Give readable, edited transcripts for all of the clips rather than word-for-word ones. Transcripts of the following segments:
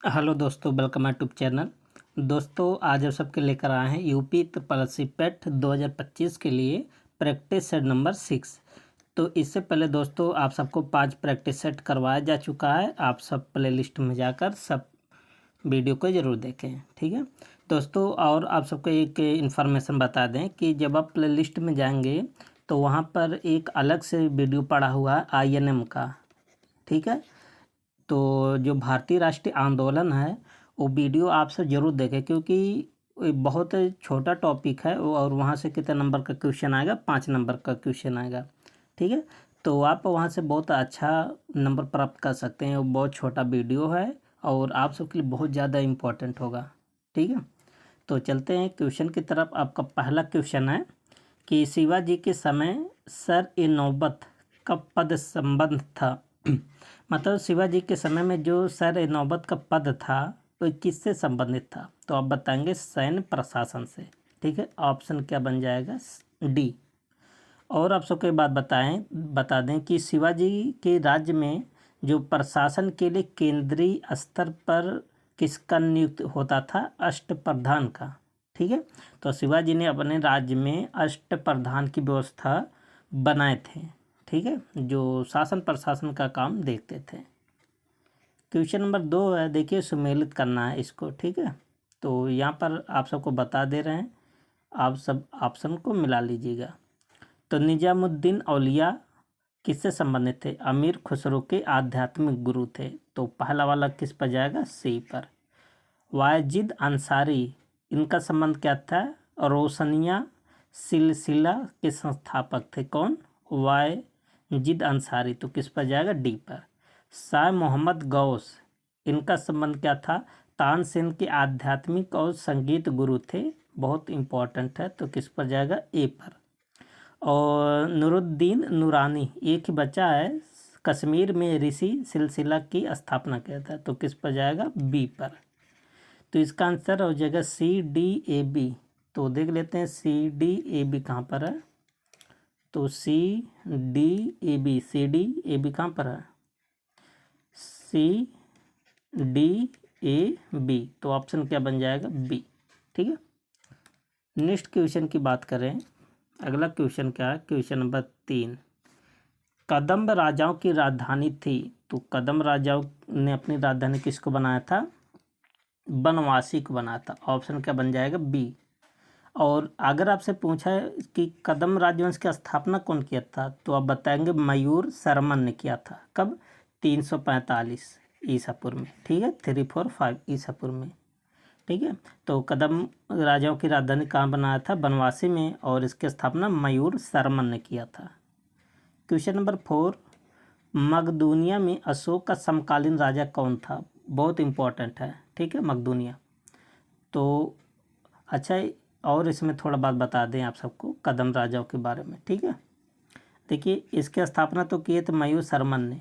Hello दोस्तों, welcome my YouTube channel. दोस्तों, आज हम सबके लेकर आए हैं यूपी त्रिपल पेट 2025 के लिए प्रैक्टिस सेट नंबर 6। तो इससे पहले दोस्तों आप सबको 5 प्रैक्टिस सेट करवाया जा चुका है। आप सब प्ले लिस्ट में जाकर सब वीडियो को ज़रूर देखें, ठीक है दोस्तों। और आप सबको एक इन्फॉर्मेशन बता दें कि जब आप प्ले लिस्ट में जाएंगे तो वहाँ पर एक अलग से वीडियो पड़ा हुआ है INM का, ठीक है। तो जो भारतीय राष्ट्रीय आंदोलन है वो वीडियो आप सब ज़रूर देखें, क्योंकि ये बहुत छोटा टॉपिक है और वहाँ से कितने नंबर का क्वेश्चन आएगा, 5 नंबर का क्वेश्चन आएगा, ठीक है। तो आप वहाँ से बहुत अच्छा नंबर प्राप्त कर सकते हैं। वो बहुत छोटा वीडियो है और आप सबके लिए बहुत ज़्यादा इम्पोर्टेंट होगा, ठीक है। तो चलते हैं क्वेश्चन की तरफ। आपका पहला क्वेश्चन है कि शिवाजी के समय सर ए नौबत का पद संबंध था। मतलब शिवाजी के समय में जो सर ए नौबत का पद था वो किससे संबंधित था? तो आप बताएंगे सैन्य प्रशासन से, ठीक है। ऑप्शन क्या बन जाएगा? डी। और आप सबको एक बात बता दें कि शिवाजी के राज्य में जो प्रशासन के लिए केंद्रीय स्तर पर किसका नियुक्त होता था? अष्टप्रधान का, ठीक है। तो शिवाजी ने अपने राज्य में अष्टप्रधान की व्यवस्था बनाए थे, ठीक है, जो शासन प्रशासन का काम देखते थे। क्वेश्चन नंबर 2 है, देखिए सुमेलित करना है इसको, ठीक है। तो यहाँ पर आप सबको बता दे रहे हैं, आप सब ऑप्शन को मिला लीजिएगा। तो निजामुद्दीन औलिया किससे संबंधित थे? अमीर खुसरो के आध्यात्मिक गुरु थे। तो पहला वाला किस पर जाएगा? सी पर। वाजिद अंसारी, इनका संबंध क्या था? रोशनिया सिलसिला के संस्थापक थे। कौन? वाजिद अंसारी। तो किस पर जाएगा? डी पर। शाह मोहम्मद गौस, इनका संबंध क्या था? तानसेन के आध्यात्मिक और संगीत गुरु थे। बहुत इंपॉर्टेंट है, तो किस पर जाएगा? ए पर। और नूरुद्दीन नूरानी, एक ही बच्चा है, कश्मीर में ऋषि सिलसिला की स्थापना किया था। तो किस पर जाएगा? बी पर। तो इसका आंसर हो जाएगा CDAB। तो देख लेते हैं CDAB कहाँ पर है। तो CDAB कहाँ पर है? CDAB। तो ऑप्शन क्या बन जाएगा? बी, ठीक है। नेक्स्ट क्वेश्चन की बात करें। अगला क्वेश्चन क्या है? Question number 3। कदम्ब राजाओं की राजधानी थी। तो कदम्ब राजाओं ने अपनी राजधानी किसको बनाया था? बनवासी को बनाया था। ऑप्शन क्या बन जाएगा? बी। और अगर आपसे पूछा है कि कदम्ब राजवंश की स्थापना कौन किया था, तो आप बताएंगे मयूर शर्मन ने किया था। कब? 345 ईसापुर में, ठीक है, 345 ईसापुर में, ठीक है। तो कदम्ब राजाओं की राजधानी कहाँ बनाया था? बनवासी में, और इसकी स्थापना मयूर शर्मन ने किया था। Question number 4। मकदूनिया में अशोक का समकालीन राजा कौन था? बहुत इंपॉर्टेंट है, ठीक है, मकदूनिया। तो अच्छा, और इसमें थोड़ा बात बता दें आप सबको कदम्ब राजाओं के बारे में, ठीक है। देखिए, इसकी स्थापना तो किए थे मयूर शर्मन ने।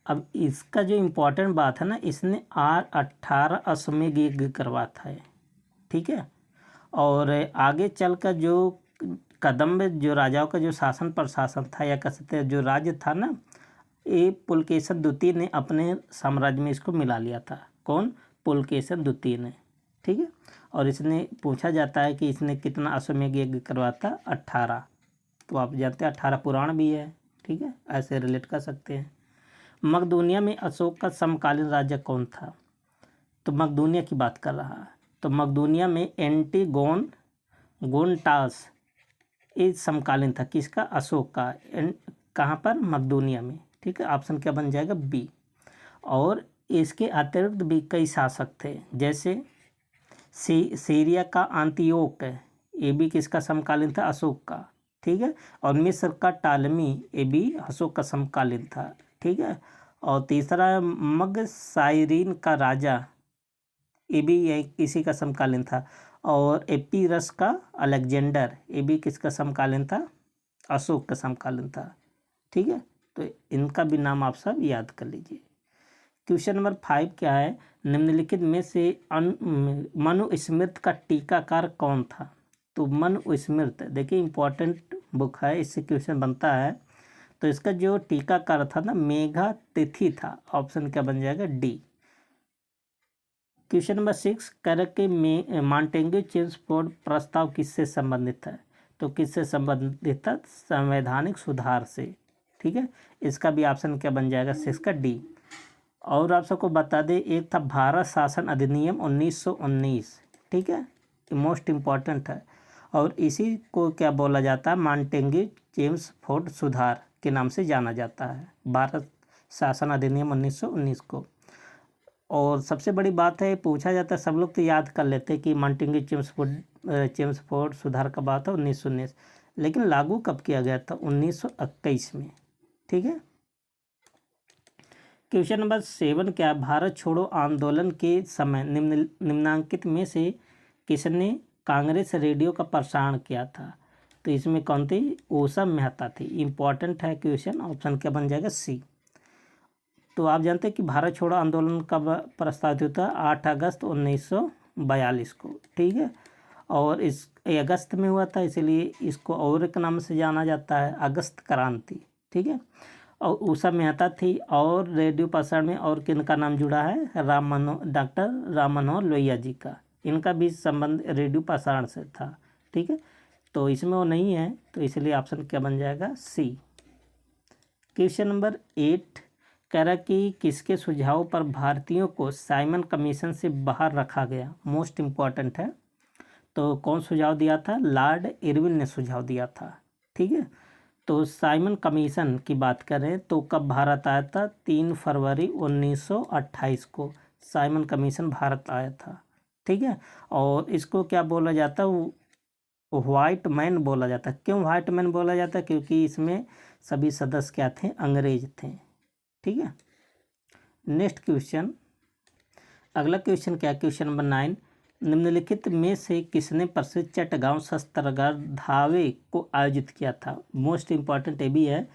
अब इसका जो इम्पोर्टेंट बात है ना, इसने 18 अश्वमेध यज्ञ करवा था, ठीक है। और आगे चलकर जो कदम्ब जो राजाओं का जो शासन प्रशासन था, या कह सकते हैं जो राज्य था ना, ये पुलकेशन द्वितीय ने अपने साम्राज्य में इसको मिला लिया था। कौन? पुलकेशन द्वितीय ने, ठीक है। और इसने पूछा जाता है कि इसने कितना अश्वमेध यज्ञ करवाया था? 18। तो आप जानते हैं 18 पुराण भी है, ठीक है, ऐसे रिलेट कर सकते हैं। मकदूनिया में अशोक का समकालीन राजा कौन था? तो मकदूनिया की बात कर रहा है। तो मकदूनिया में एंटीगोन गोनटास, ये समकालीन था किसका? अशोक का। कहाँ पर? मकदूनिया में, ठीक है। ऑप्शन क्या बन जाएगा? बी। और इसके अतिरिक्त भी कई शासक थे, जैसे सीरिया का अंतियोक, ये भी किसका समकालीन था? अशोक का, ठीक है। और मिस्र का टालमी, ये भी अशोक का समकालीन था, ठीक है। और तीसरा मगसाइरीन का राजा, ये भी इसी का समकालीन था। और एपीरस का अलेक्जेंडर, ये भी किसका समकालीन था? अशोक का समकालीन था, ठीक है। तो इनका भी नाम आप सब याद कर लीजिए। क्वेश्चन नंबर 5 क्या है? निम्नलिखित में से मनुस्मृति का टीकाकार कौन था? तो मनुस्मृति, देखिए इंपॉर्टेंट बुक है, इससे क्वेश्चन बनता है। तो इसका जो टीकाकार था ना, मेघा तिथि था। ऑप्शन क्या बन जाएगा? डी। क्वेश्चन नंबर 6 कर के में मॉन्टेग्यू चेम्सफोर्ड प्रस्ताव किससे संबंधित है? तो किससे संबंधित है? संवैधानिक सुधार से। ठीक है, इसका भी ऑप्शन क्या बन जाएगा? 6 का डी। और आप सबको बता दें, एक था भारत शासन अधिनियम 1919। ठीक है, मोस्ट इम्पॉर्टेंट है। और इसी को क्या बोला जाता है? मॉन्टेग्यू चेम्सफोर्ड सुधार के नाम से जाना जाता है, भारत शासन अधिनियम 1919 को। और सबसे बड़ी बात है, पूछा जाता है, सब लोग तो याद कर लेते हैं कि मॉन्टेग्यू चेम्सफोर्ड सुधार का बात है 1919, लेकिन लागू कब किया गया था? 1921 में। ठीक है। क्वेश्चन नंबर 7 क्या? भारत छोड़ो आंदोलन के समय निम्नांकित में से किसने कांग्रेस रेडियो का प्रसारण किया था? तो इसमें कौन थी? उषा मेहता थी। इम्पॉर्टेंट है क्वेश्चन। ऑप्शन क्या बन जाएगा? सी। तो आप जानते हैं कि भारत छोड़ो आंदोलन कब प्रस्तावित हुआ था? 8 अगस्त 1942 को। ठीक है, और इस अगस्त में हुआ था, इसलिए इसको और एक नाम से जाना जाता है, अगस्त क्रांति। ठीक है, और उषा मेहता थी। और रेडियो प्रसारण में और किनका नाम जुड़ा है? डॉक्टर राम मनोहर लोहिया जी का। इनका भी संबंध रेडियो प्रसारण से था। ठीक है, तो इसमें वो नहीं है, तो इसलिए ऑप्शन क्या बन जाएगा? सी। क्वेश्चन नंबर 8 कह रहा कि किसके सुझाव पर भारतीयों को साइमन कमीशन से बाहर रखा गया? मोस्ट इम्पॉर्टेंट है। तो कौन सुझाव दिया था? लॉर्ड इरविन ने सुझाव दिया था। ठीक है, तो साइमन कमीशन की बात करें तो कब भारत आया था? 3 फरवरी 1928 को साइमन कमीशन भारत आया था। ठीक है, और इसको क्या बोला जाता है? व्हाइट मैन बोला जाता है। क्यों व्हाइट मैन बोला जाता है? क्योंकि इसमें सभी सदस्य क्या थे? अंग्रेज थे। ठीक है, नेक्स्ट क्वेश्चन, अगला क्वेश्चन क्या? क्वेश्चन नंबर 9 निम्नलिखित में से किसने प्रसिद्ध चटगांव शस्त्रागार धावे को आयोजित किया था? मोस्ट इम्पॉर्टेंट ये भी है।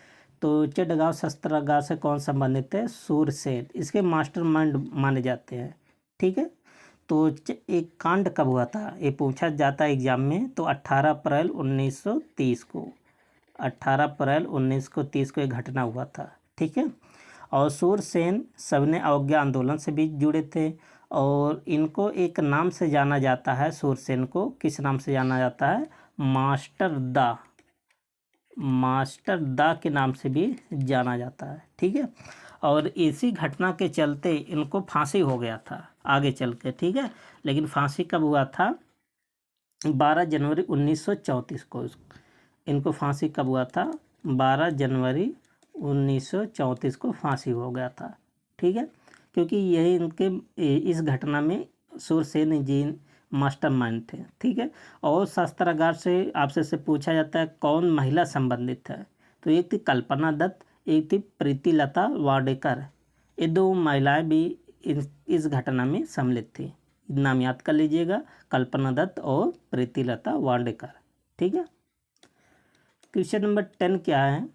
तो चटगांव शस्त्रागार से कौन संबंधित है? सूरसेन इसके मास्टरमाइंड माने जाते हैं। ठीक है, तो एक कांड कब हुआ था? ये पूछा जाता है एग्जाम में। तो 18 अप्रैल 1930 को, 18 अप्रैल 1930 को एक घटना हुआ था। ठीक है, और सूरसेन सविनय अवज्ञा आंदोलन से भी जुड़े थे। और इनको एक नाम से जाना जाता है, सूरसेन को किस नाम से जाना जाता है? मास्टर दा के नाम से भी जाना जाता है। ठीक है, और इसी घटना के चलते इनको फांसी हो गया था आगे चल के। ठीक है, लेकिन फांसी कब हुआ था? 12 जनवरी 1934 को इनको फांसी कब हुआ था? 12 जनवरी 1934 को फांसी हो गया था। ठीक है, क्योंकि यही इनके इस घटना में सूरसेन जी मास्टरमाइंड थे। ठीक है, और शस्त्रागार से आपसे से पूछा जाता है कौन महिला संबंधित है? तो एक थी कल्पना दत्त, एक थी प्रीतिलता वाडेकर। ये 2 महिलाएं भी इस घटना में सम्मिलित थी। नाम याद कर लीजिएगा, कल्पना दत्त और प्रीतिलता वाडेकर। ठीक है, क्वेश्चन नंबर 10 क्या है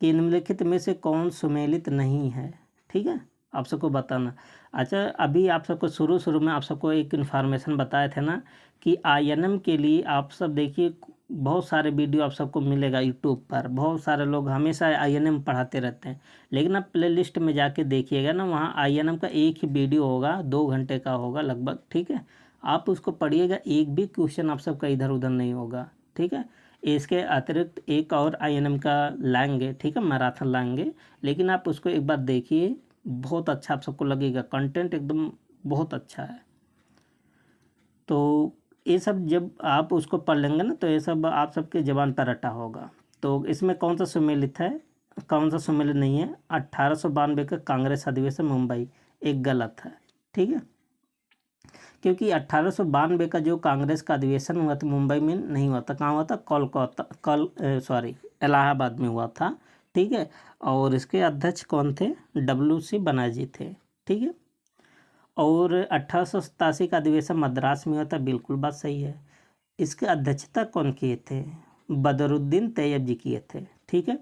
कि निम्नलिखित में से कौन सुमेलित नहीं है? ठीक है, आप सबको बताना। अच्छा, अभी आप सबको शुरू में आप सबको एक इन्फॉर्मेशन बताए थे ना कि INM के लिए आप सब देखिए, बहुत सारे वीडियो आप सबको मिलेगा यूट्यूब पर। बहुत सारे लोग हमेशा INM पढ़ाते रहते हैं, लेकिन आप प्ले लिस्ट में जाके देखिएगा ना, वहाँ INM का एक ही वीडियो होगा, 2 घंटे का होगा लगभग। ठीक है, आप उसको पढ़िएगा, एक भी क्वेश्चन आप सबका इधर उधर नहीं होगा। ठीक है, इसके अतिरिक्त एक और INM का लाएंगे। ठीक है, मैराथन लाएंगे, लेकिन आप उसको एक बार देखिए, बहुत अच्छा आप सबको लगेगा, कंटेंट एकदम बहुत अच्छा है। तो ये सब जब आप उसको पढ़ लेंगे ना, तो ये सब आप सबके ज़बान पर रटा होगा। तो इसमें कौन सा सुमेलित है, कौन सा सुमेलित नहीं है? 1892 का कांग्रेस अधिवेशन मुंबई, एक गलत है। ठीक है, क्योंकि 1892 का जो कांग्रेस का अधिवेशन हुआ था मुंबई में नहीं हुआ था। कहाँ हुआ था? इलाहाबाद में हुआ था। ठीक है, और इसके अध्यक्ष कौन थे? WC बनर्जी थे। ठीक है, और 1887 का अधिवेशन मद्रास में हुआ था। बिल्कुल बात सही है। इसके अध्यक्षता कौन किए थे? बदरुद्दीन तैयब जी किए थे। ठीक है,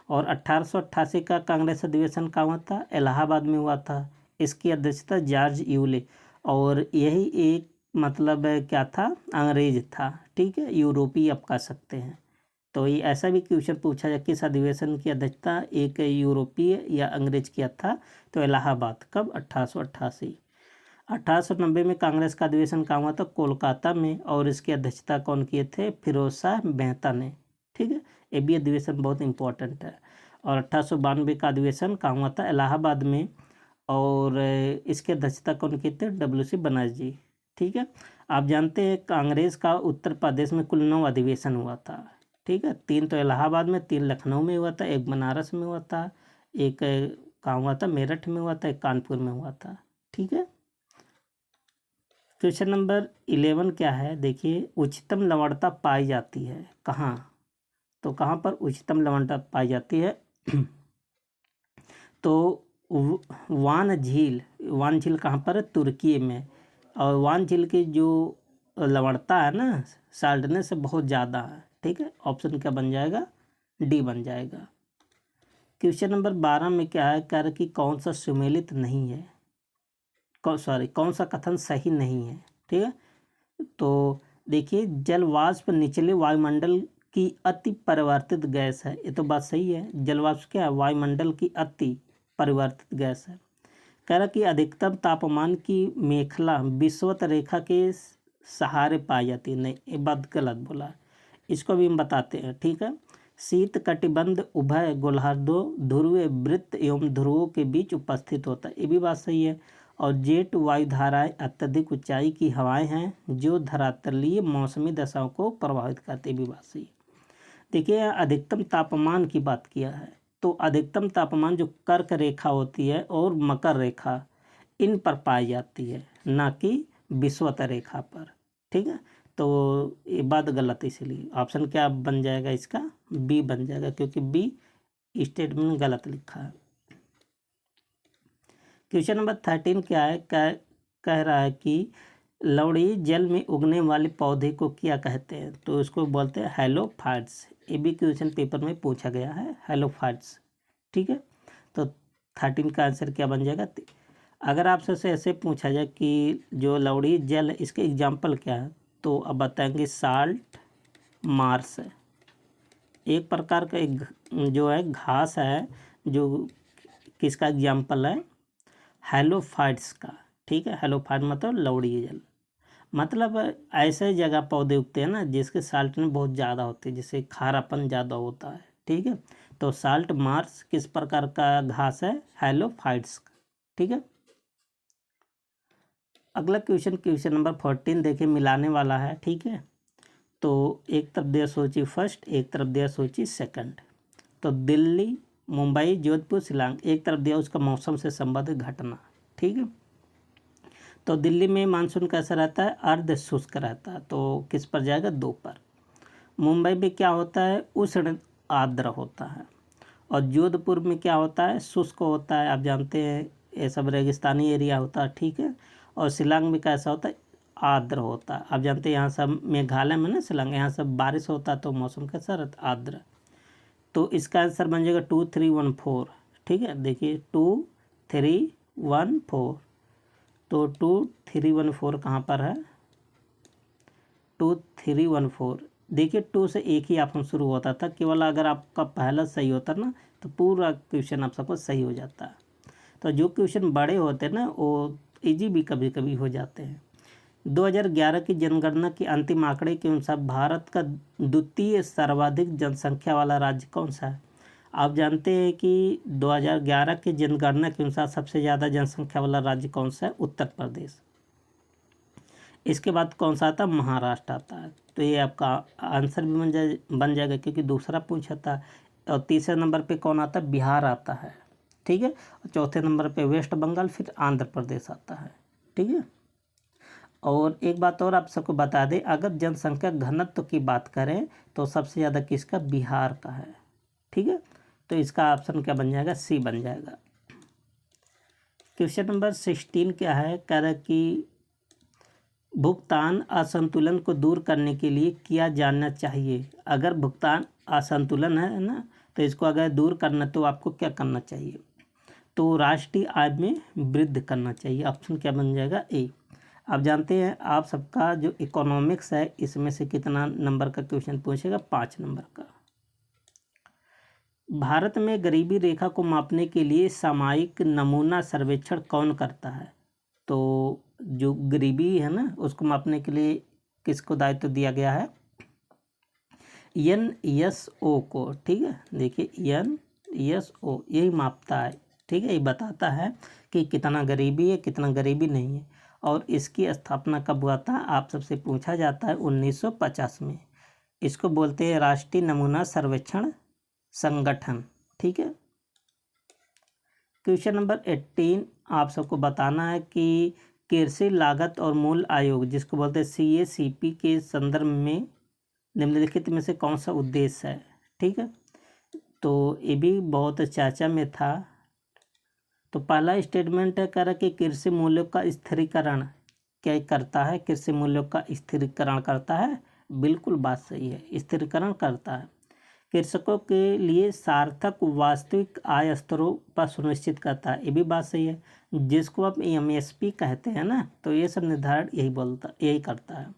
और 1888 का कांग्रेस अधिवेशन कहाँ हुआ था? इलाहाबाद में हुआ था। इसकी अध्यक्षता जॉर्ज यूले, और यही एक मतलब क्या था? अंग्रेज था। ठीक है, यूरोपीय आप कह सकते हैं। तो ये ऐसा भी क्वेश्चन पूछा जाए, किस अधिवेशन की अध्यक्षता एक यूरोपीय या अंग्रेज किया था? तो इलाहाबाद, कब? 1888। 1890 में कांग्रेस का अधिवेशन कहाँ हुआ था? कोलकाता में, और इसकी अध्यक्षता कौन किए थे? फिरोज शाह मेहता ने। ठीक है, ये भी अधिवेशन बहुत इंपॉर्टेंट है। और 1892 का अधिवेशन कहाँ हुआ था? इलाहाबाद में, और इसकी अध्यक्षता कौन की थे? WC बनारस जी। ठीक है, आप जानते हैं कांग्रेस का उत्तर प्रदेश में कुल 9 अधिवेशन हुआ था। ठीक है, 3 तो इलाहाबाद में, 3 लखनऊ में हुआ था, एक बनारस में हुआ था, एक कहाँ हुआ था? मेरठ में हुआ था, एक कानपुर में हुआ था। ठीक है, क्वेश्चन नंबर 11 क्या है? देखिए, उच्चतम लवणता पाई जाती है कहाँ? तो कहाँ पर उच्चतम लवणता पाई जाती है? तो वान झील कहाँ पर है? तुर्की में। और वान झील की जो लवणता है ना, साल्टनेस से बहुत ज़्यादा है। ठीक है, ऑप्शन क्या बन जाएगा? डी बन जाएगा। क्वेश्चन नंबर 12 में क्या है? कह रहा कि कौन सा सुमेलित नहीं है, कौन सा कथन सही नहीं है। ठीक है, तो देखिए, जल वाष्प निचले वायुमंडल की अति परिवर्तित गैस है। ये तो बात सही है, जल वाष्प क्या है? वायुमंडल की अति परिवर्तित गैस है। कह रहा कि अधिकतम तापमान की मेखला विषुवत रेखा के सहारे पाई जाती है। नहीं, ये बात गलत बोला, इसको भी हम बताते हैं। ठीक है, शीत कटिबंध उभय गोलार्धों ध्रुवीय वृत्त एवं ध्रुवों के बीच उपस्थित होता है। ये भी बात सही है। और जेट वायुधाराएं अत्यधिक ऊंचाई की हवाएं हैं जो धरातलीय मौसमी दशाओं को प्रभावित करती है। भी बात सही है। देखिए, अधिकतम तापमान की बात किया है, तो अधिकतम तापमान जो कर्क रेखा होती है और मकर रेखा, इन पर पाई जाती है, ना कि विषुवत रेखा पर। ठीक है, तो ये बात गलत है, इसलिए ऑप्शन क्या बन जाएगा? इसका बी बन जाएगा, क्योंकि बी स्टेटमेंट गलत लिखा है। क्वेश्चन नंबर 13 क्या है? कह रहा है कि लवणीय जल में उगने वाले पौधे को क्या कहते हैं? तो इसको बोलते हैं हैलोफाइट्स। ये भी क्वेश्चन पेपर में पूछा गया है, हैलोफाइट्स। ठीक है, तो 13 का आंसर क्या बन जाएगा? अगर आपसे ऐसे पूछा जाए कि जो लवणीय जल है, इसके एग्जाम्पल क्या है, तो अब बताएंगे साल्ट मार्स है। एक प्रकार का एक जो है घास है, जो किसका एग्जाम्पल है? हैलोफाइट्स का। ठीक है, हैलोफाइट मतलब लवणीय जल, मतलब ऐसे जगह पौधे उगते हैं ना जिसके साल्ट में बहुत ज़्यादा होती है, जिससे खारापन ज़्यादा होता है। ठीक है, तो साल्ट मार्स किस प्रकार का घास है? हैलोफाइट्स। ठीक है, अगला क्वेश्चन नंबर 14 देखिए, मिलाने वाला है। ठीक है, तो एक तरफ दिया सोची फर्स्ट, एक तरफ दिया सोची सेकंड। तो दिल्ली, मुंबई, जोधपुर, शिलांग, एक तरफ दिया उसका मौसम से संबंधित घटना। ठीक है, तो दिल्ली में मानसून कैसा रहता है? अर्ध शुष्क रहता है, तो किस पर जाएगा? 2 पर। मुंबई में क्या होता है? उष्ण आर्द्र होता है। और जोधपुर में क्या होता है? शुष्क होता है। आप जानते हैं ये सब रेगिस्तानी एरिया होता है। ठीक है, और शिलांग में कैसा होता है? आर्द्र होता है। आप जानते हैं यहाँ सब मेघालय में ना, शिलांग, यहाँ सब बारिश होता है, तो मौसम कैसा रहता है? आर्द्र। तो इसका आंसर बन जाएगा 2, 3, 1, 4। ठीक है, देखिए 2, 3, 1, 4। तो 2, 3, 1, 4 कहाँ पर है? 2, 3, 1, 4। देखिए, 2 से एक ही ऑप्शन शुरू होता था, केवल अगर आपका पहला सही होता ना तो पूरा क्वेश्चन आप सबको सही हो जाता है। तो जो क्वेश्चन बड़े होते हैं ना, वो इजी भी कभी कभी हो जाते हैं। 2011 की जनगणना के अंतिम आंकड़े के अनुसार भारत का द्वितीय सर्वाधिक जनसंख्या वाला राज्य कौन सा है? आप जानते हैं कि 2011 की जनगणना के अनुसार सबसे ज़्यादा जनसंख्या वाला राज्य कौन सा है? उत्तर प्रदेश। इसके बाद कौन सा आता है? महाराष्ट्र आता है। तो ये आपका आंसर भी बन जाएगा, क्योंकि दूसरा पूछा था। और तीसरे नंबर पे कौन आता है? बिहार आता है। ठीक है, और चौथे नंबर पे वेस्ट बंगाल, फिर आंध्र प्रदेश आता है। ठीक है, और एक बात और आप सबको बता दें, अगर जनसंख्या घनत्व की बात करें तो सबसे ज़्यादा किसका? बिहार का है। ठीक है, तो इसका ऑप्शन क्या बन जाएगा? सी बन जाएगा। क्वेश्चन नंबर 16 क्या है? कह रहा है कि भुगतान असंतुलन को दूर करने के लिए किया जाना चाहिए। अगर भुगतान असंतुलन है ना, तो इसको अगर दूर करना तो आपको क्या करना चाहिए? तो राष्ट्रीय आय में वृद्धि करना चाहिए। ऑप्शन क्या बन जाएगा? ए। आप जानते हैं आप सबका जो इकोनॉमिक्स है, इसमें से कितना नंबर का क्वेश्चन पूछेगा? 5 नंबर का। भारत में गरीबी रेखा को मापने के लिए सामयिक नमूना सर्वेक्षण कौन करता है? तो जो गरीबी है ना उसको मापने के लिए किसको दायित्व दिया गया है, NSO को। ठीक है, देखिए NSO यही मापता है। ठीक है, ये बताता है कि कितना गरीबी है कितना गरीबी नहीं है। और इसकी स्थापना कब हुआ था, आप सबसे पूछा जाता है 1950 में। इसको बोलते हैं राष्ट्रीय नमूना सर्वेक्षण संगठन। ठीक है। क्वेश्चन नंबर 18 आप सबको बताना है कि कृषि लागत और मूल्य आयोग जिसको बोलते हैं CACP के संदर्भ में निम्नलिखित में से कौन सा उद्देश्य है। ठीक है, तो ये भी बहुत चर्चा में था। तो पहला स्टेटमेंट है, कह रहा कि कृषि मूल्यों का स्थिरीकरण क्या करता है, कृषि मूल्यों का स्थिरीकरण करता है। बिल्कुल बात सही है, स्थिरीकरण करता है। कृषकों के लिए सार्थक वास्तविक आय स्तरों पर सुनिश्चित करता है, ये भी बात सही है। जिसको आप MSP कहते हैं ना, तो ये सब निर्धारण यही करता है।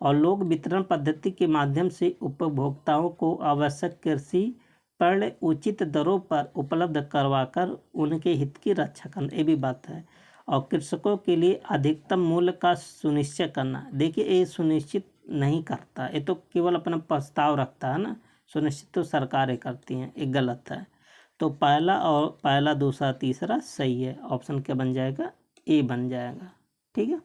और लोक वितरण पद्धति के माध्यम से उपभोक्ताओं को आवश्यक कृषि पण्य उचित दरों पर उपलब्ध करवाकर उनके हित की रक्षा करना, ये भी बात है। और कृषकों के लिए अधिकतम मूल्य का सुनिश्चित करना, देखिए ये सुनिश्चित नहीं करता, ये तो केवल अपना प्रस्ताव रखता है ना, सुनिश्चित तो सरकारें करती हैं, ये गलत है। तो पहला दूसरा तीसरा सही है। ऑप्शन क्या बन जाएगा, ए बन जाएगा। ठीक है।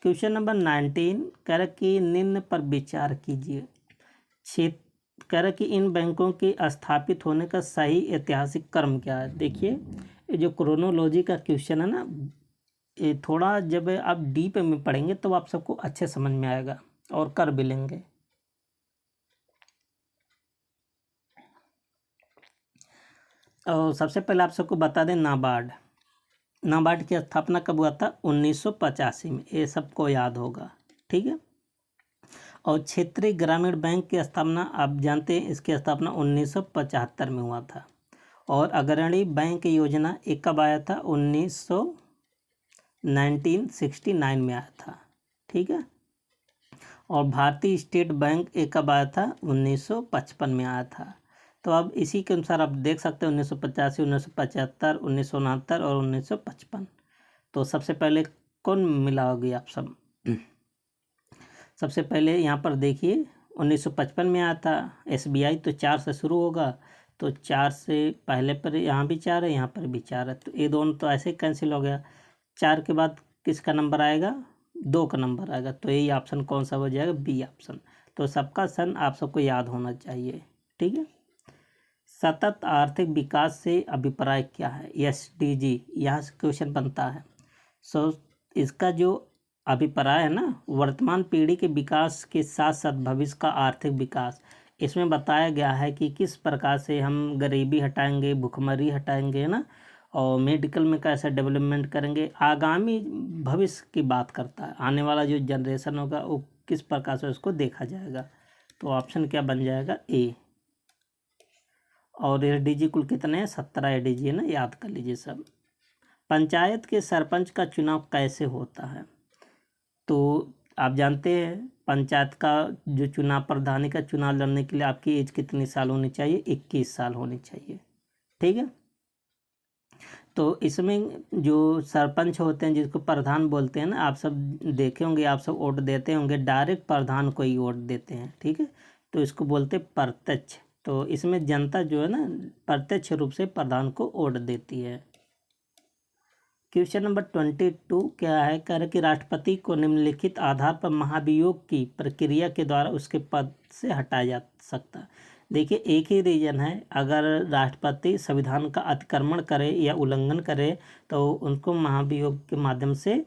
क्वेश्चन नंबर 19 कह रहा कि निम्न पर विचार कीजिए। कह रहा कि इन बैंकों के स्थापित होने का सही ऐतिहासिक क्रम क्या है। देखिए ये जो क्रोनोलॉजी का क्वेश्चन है ना, ये थोड़ा जब आप डीप में पढ़ेंगे तो आप सबको अच्छे समझ में आएगा और कर भी लेंगे। और सबसे पहले आप सबको बता दें, नाबार्ड की स्थापना कब हुआ था, 1985 में, ये सबको याद होगा। ठीक है। और क्षेत्रीय ग्रामीण बैंक की स्थापना आप जानते हैं, इसकी स्थापना 1975 में हुआ था। और अग्रणी बैंक योजना एक कब आया था, 1969 में आया था। ठीक है। और भारतीय स्टेट बैंक एक कब आया था, 1955 में आया था। तो अब इसी के अनुसार आप देख सकते हैं 1985, 1975, 1969 और 1955। तो सबसे पहले कौन मिला होगी आप सब, सबसे पहले यहाँ पर देखिए 1955 में आया था SBI, तो 4 से शुरू होगा, तो 4 से पहले पर यहाँ भी 4 है, यहाँ पर भी 4 है, तो ये दोनों तो ऐसे ही कैंसिल हो गया। 4 के बाद किसका नंबर आएगा, 2 का नंबर आएगा, तो यही ऑप्शन कौन सा हो जाएगा, बी ऑप्शन। तो सबका सन आप सबको याद होना चाहिए। ठीक है। सतत आर्थिक विकास से अभिप्राय क्या है, SDG, यहाँ से क्वेश्चन बनता है। इसका जो अभिप्राय है ना, वर्तमान पीढ़ी के विकास के साथ साथ भविष्य का आर्थिक विकास, इसमें बताया गया है कि किस प्रकार से हम गरीबी हटाएंगे, भुखमरी हटाएंगे ना, और मेडिकल में कैसे डेवलपमेंट करेंगे, आगामी भविष्य की बात करता है, आने वाला जो जनरेशन होगा वो किस प्रकार से उसको देखा जाएगा। तो ऑप्शन क्या बन जाएगा, ए। और SDG कुल कितने हैं, 17 SDG है ना, याद कर लीजिए सब। पंचायत के सरपंच का चुनाव कैसे होता है, तो आप जानते हैं पंचायत का जो चुनाव, प्रधानी का चुनाव लड़ने के लिए आपकी एज कितनी साल होनी चाहिए, 21 साल होनी चाहिए। ठीक है। तो इसमें जो सरपंच होते हैं जिसको प्रधान बोलते हैं ना, आप सब देखे होंगे, आप सब वोट देते होंगे, डायरेक्ट प्रधान को ही वोट देते हैं। ठीक है। तो इसको बोलते प्रत्यक्ष। तो इसमें जनता जो है ना प्रत्यक्ष रूप से प्रधान को वोट देती है। क्वेश्चन नंबर 22 क्या है, कह रहे कि राष्ट्रपति को निम्नलिखित आधार पर महाभियोग की प्रक्रिया के द्वारा उसके पद से हटाया जा सकता है। देखिए एक ही रीजन है, अगर राष्ट्रपति संविधान का अतिक्रमण करे या उल्लंघन करे तो उनको महाभियोग के माध्यम से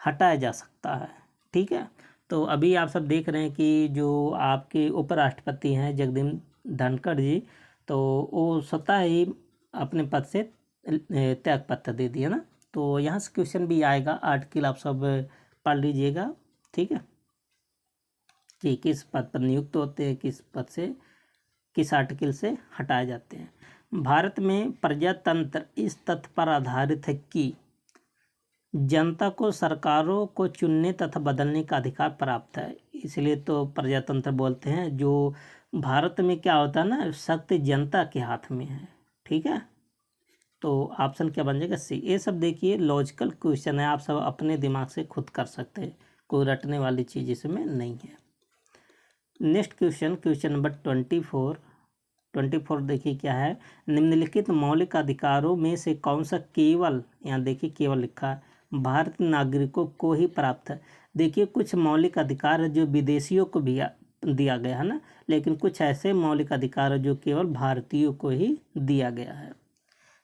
हटाया जा सकता है। ठीक है। तो अभी आप सब देख रहे हैं कि जो आपके उपराष्ट्रपति हैं जगदीप धनखड़ जी, तो वो स्वतः ही अपने पद से त्यागपत्र दे दिया ना। तो यहाँ से क्वेश्चन भी आएगा, आर्टिकल आप सब पढ़ लीजिएगा। ठीक है, कि किस पद पर नियुक्त होते हैं, किस पद से, किस आर्टिकल से हटाए जाते हैं। भारत में प्रजातंत्र इस तथ्य पर आधारित है कि जनता को सरकारों को चुनने तथा बदलने का अधिकार प्राप्त है, इसलिए तो प्रजातंत्र बोलते हैं। जो भारत में क्या होता है ना, शक्ति जनता के हाथ में है। ठीक है। तो ऑप्शन क्या बन जाएगा सी। ये सब देखिए लॉजिकल क्वेश्चन है, आप सब अपने दिमाग से खुद कर सकते हैं, कोई रटने वाली चीज़ इसमें नहीं है। नेक्स्ट क्वेश्चन नंबर 24 देखिए क्या है। निम्नलिखित मौलिक अधिकारों में से कौन सा केवल, यहाँ देखिए केवल लिखा है, भारतीय नागरिकों को ही प्राप्त है। देखिए कुछ मौलिक अधिकार है जो विदेशियों को भी दिया गया है ना, लेकिन कुछ ऐसे मौलिक अधिकार है जो केवल भारतीयों को ही दिया गया है।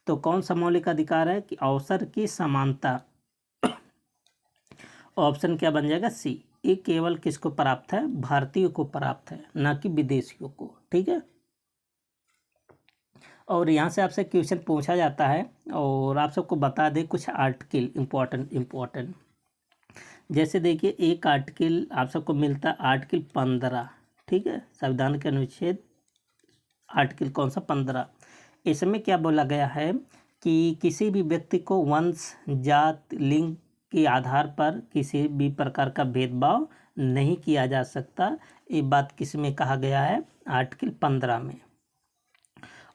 तो कौन सा मौलिक अधिकार है कि अवसर की समानता, ऑप्शन क्या बन जाएगा सी। ये केवल किसको प्राप्त है, भारतीयों को प्राप्त है, ना कि विदेशियों को। ठीक है, और यहाँ से आपसे क्वेश्चन पूछा जाता है और आप सबको बता दें कुछ आर्टिकल इम्पोर्टेंट। जैसे देखिए एक आर्टिकल आप सबको मिलता है आर्टिकल 15, ठीक है, संविधान के अनुच्छेद आर्टिकल कौन सा 15। इसमें क्या बोला गया है कि किसी भी व्यक्ति को वंश, जात, लिंग के आधार पर किसी भी प्रकार का भेदभाव नहीं किया जा सकता। ये बात किस में कहा गया है, आर्टिकल 15 में।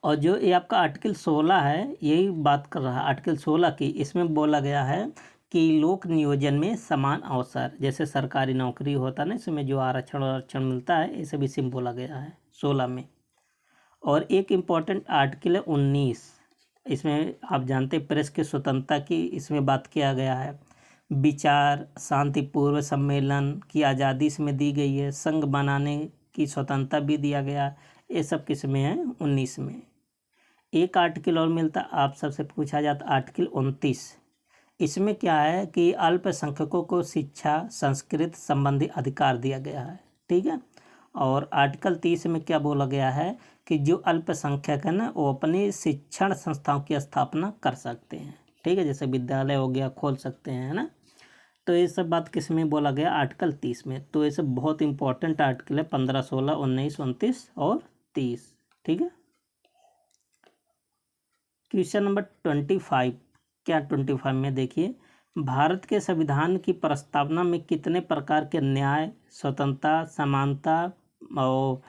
और जो ये आपका आर्टिकल 16 है यही बात कर रहा है, आर्टिकल 16 की। इसमें बोला गया है कि लोक नियोजन में समान अवसर, जैसे सरकारी नौकरी होता है ना, इसमें जो आरक्षण मिलता है, ये सब इसी में बोला गया है 16 में। और एक इम्पॉर्टेंट आर्टिकल है 19, इसमें आप जानते हैं प्रेस की स्वतंत्रता की इसमें बात किया गया है। विचार शांतिपूर्व सम्मेलन की आज़ादी इसमें दी गई है, संघ बनाने की स्वतंत्रता भी दिया गया। ये सब किस में है, 19 में। एक आर्टिकल और मिलता, आप सबसे पूछा जाता आर्टिकल 29। इसमें क्या है कि अल्पसंख्यकों को शिक्षा संस्कृत संबंधी अधिकार दिया गया है, ठीक है। और आर्टिकल 30 में क्या बोला गया है कि जो अल्पसंख्यक है ना वो अपनी शिक्षण संस्थाओं की स्थापना कर सकते हैं, ठीक है, जैसे विद्यालय हो गया खोल सकते हैं, है ना। तो ये सब बात किस में बोला गया, आर्टिकल 30 में। तो ये सब बहुत इंपॉर्टेंट आर्टिकल है, 15, 16, 19, 29 और 30, ठीक है। क्वेश्चन नंबर 25, क्या 25 में देखिए, भारत के संविधान की प्रस्तावना में कितने प्रकार के न्याय, स्वतंत्रता, समानता और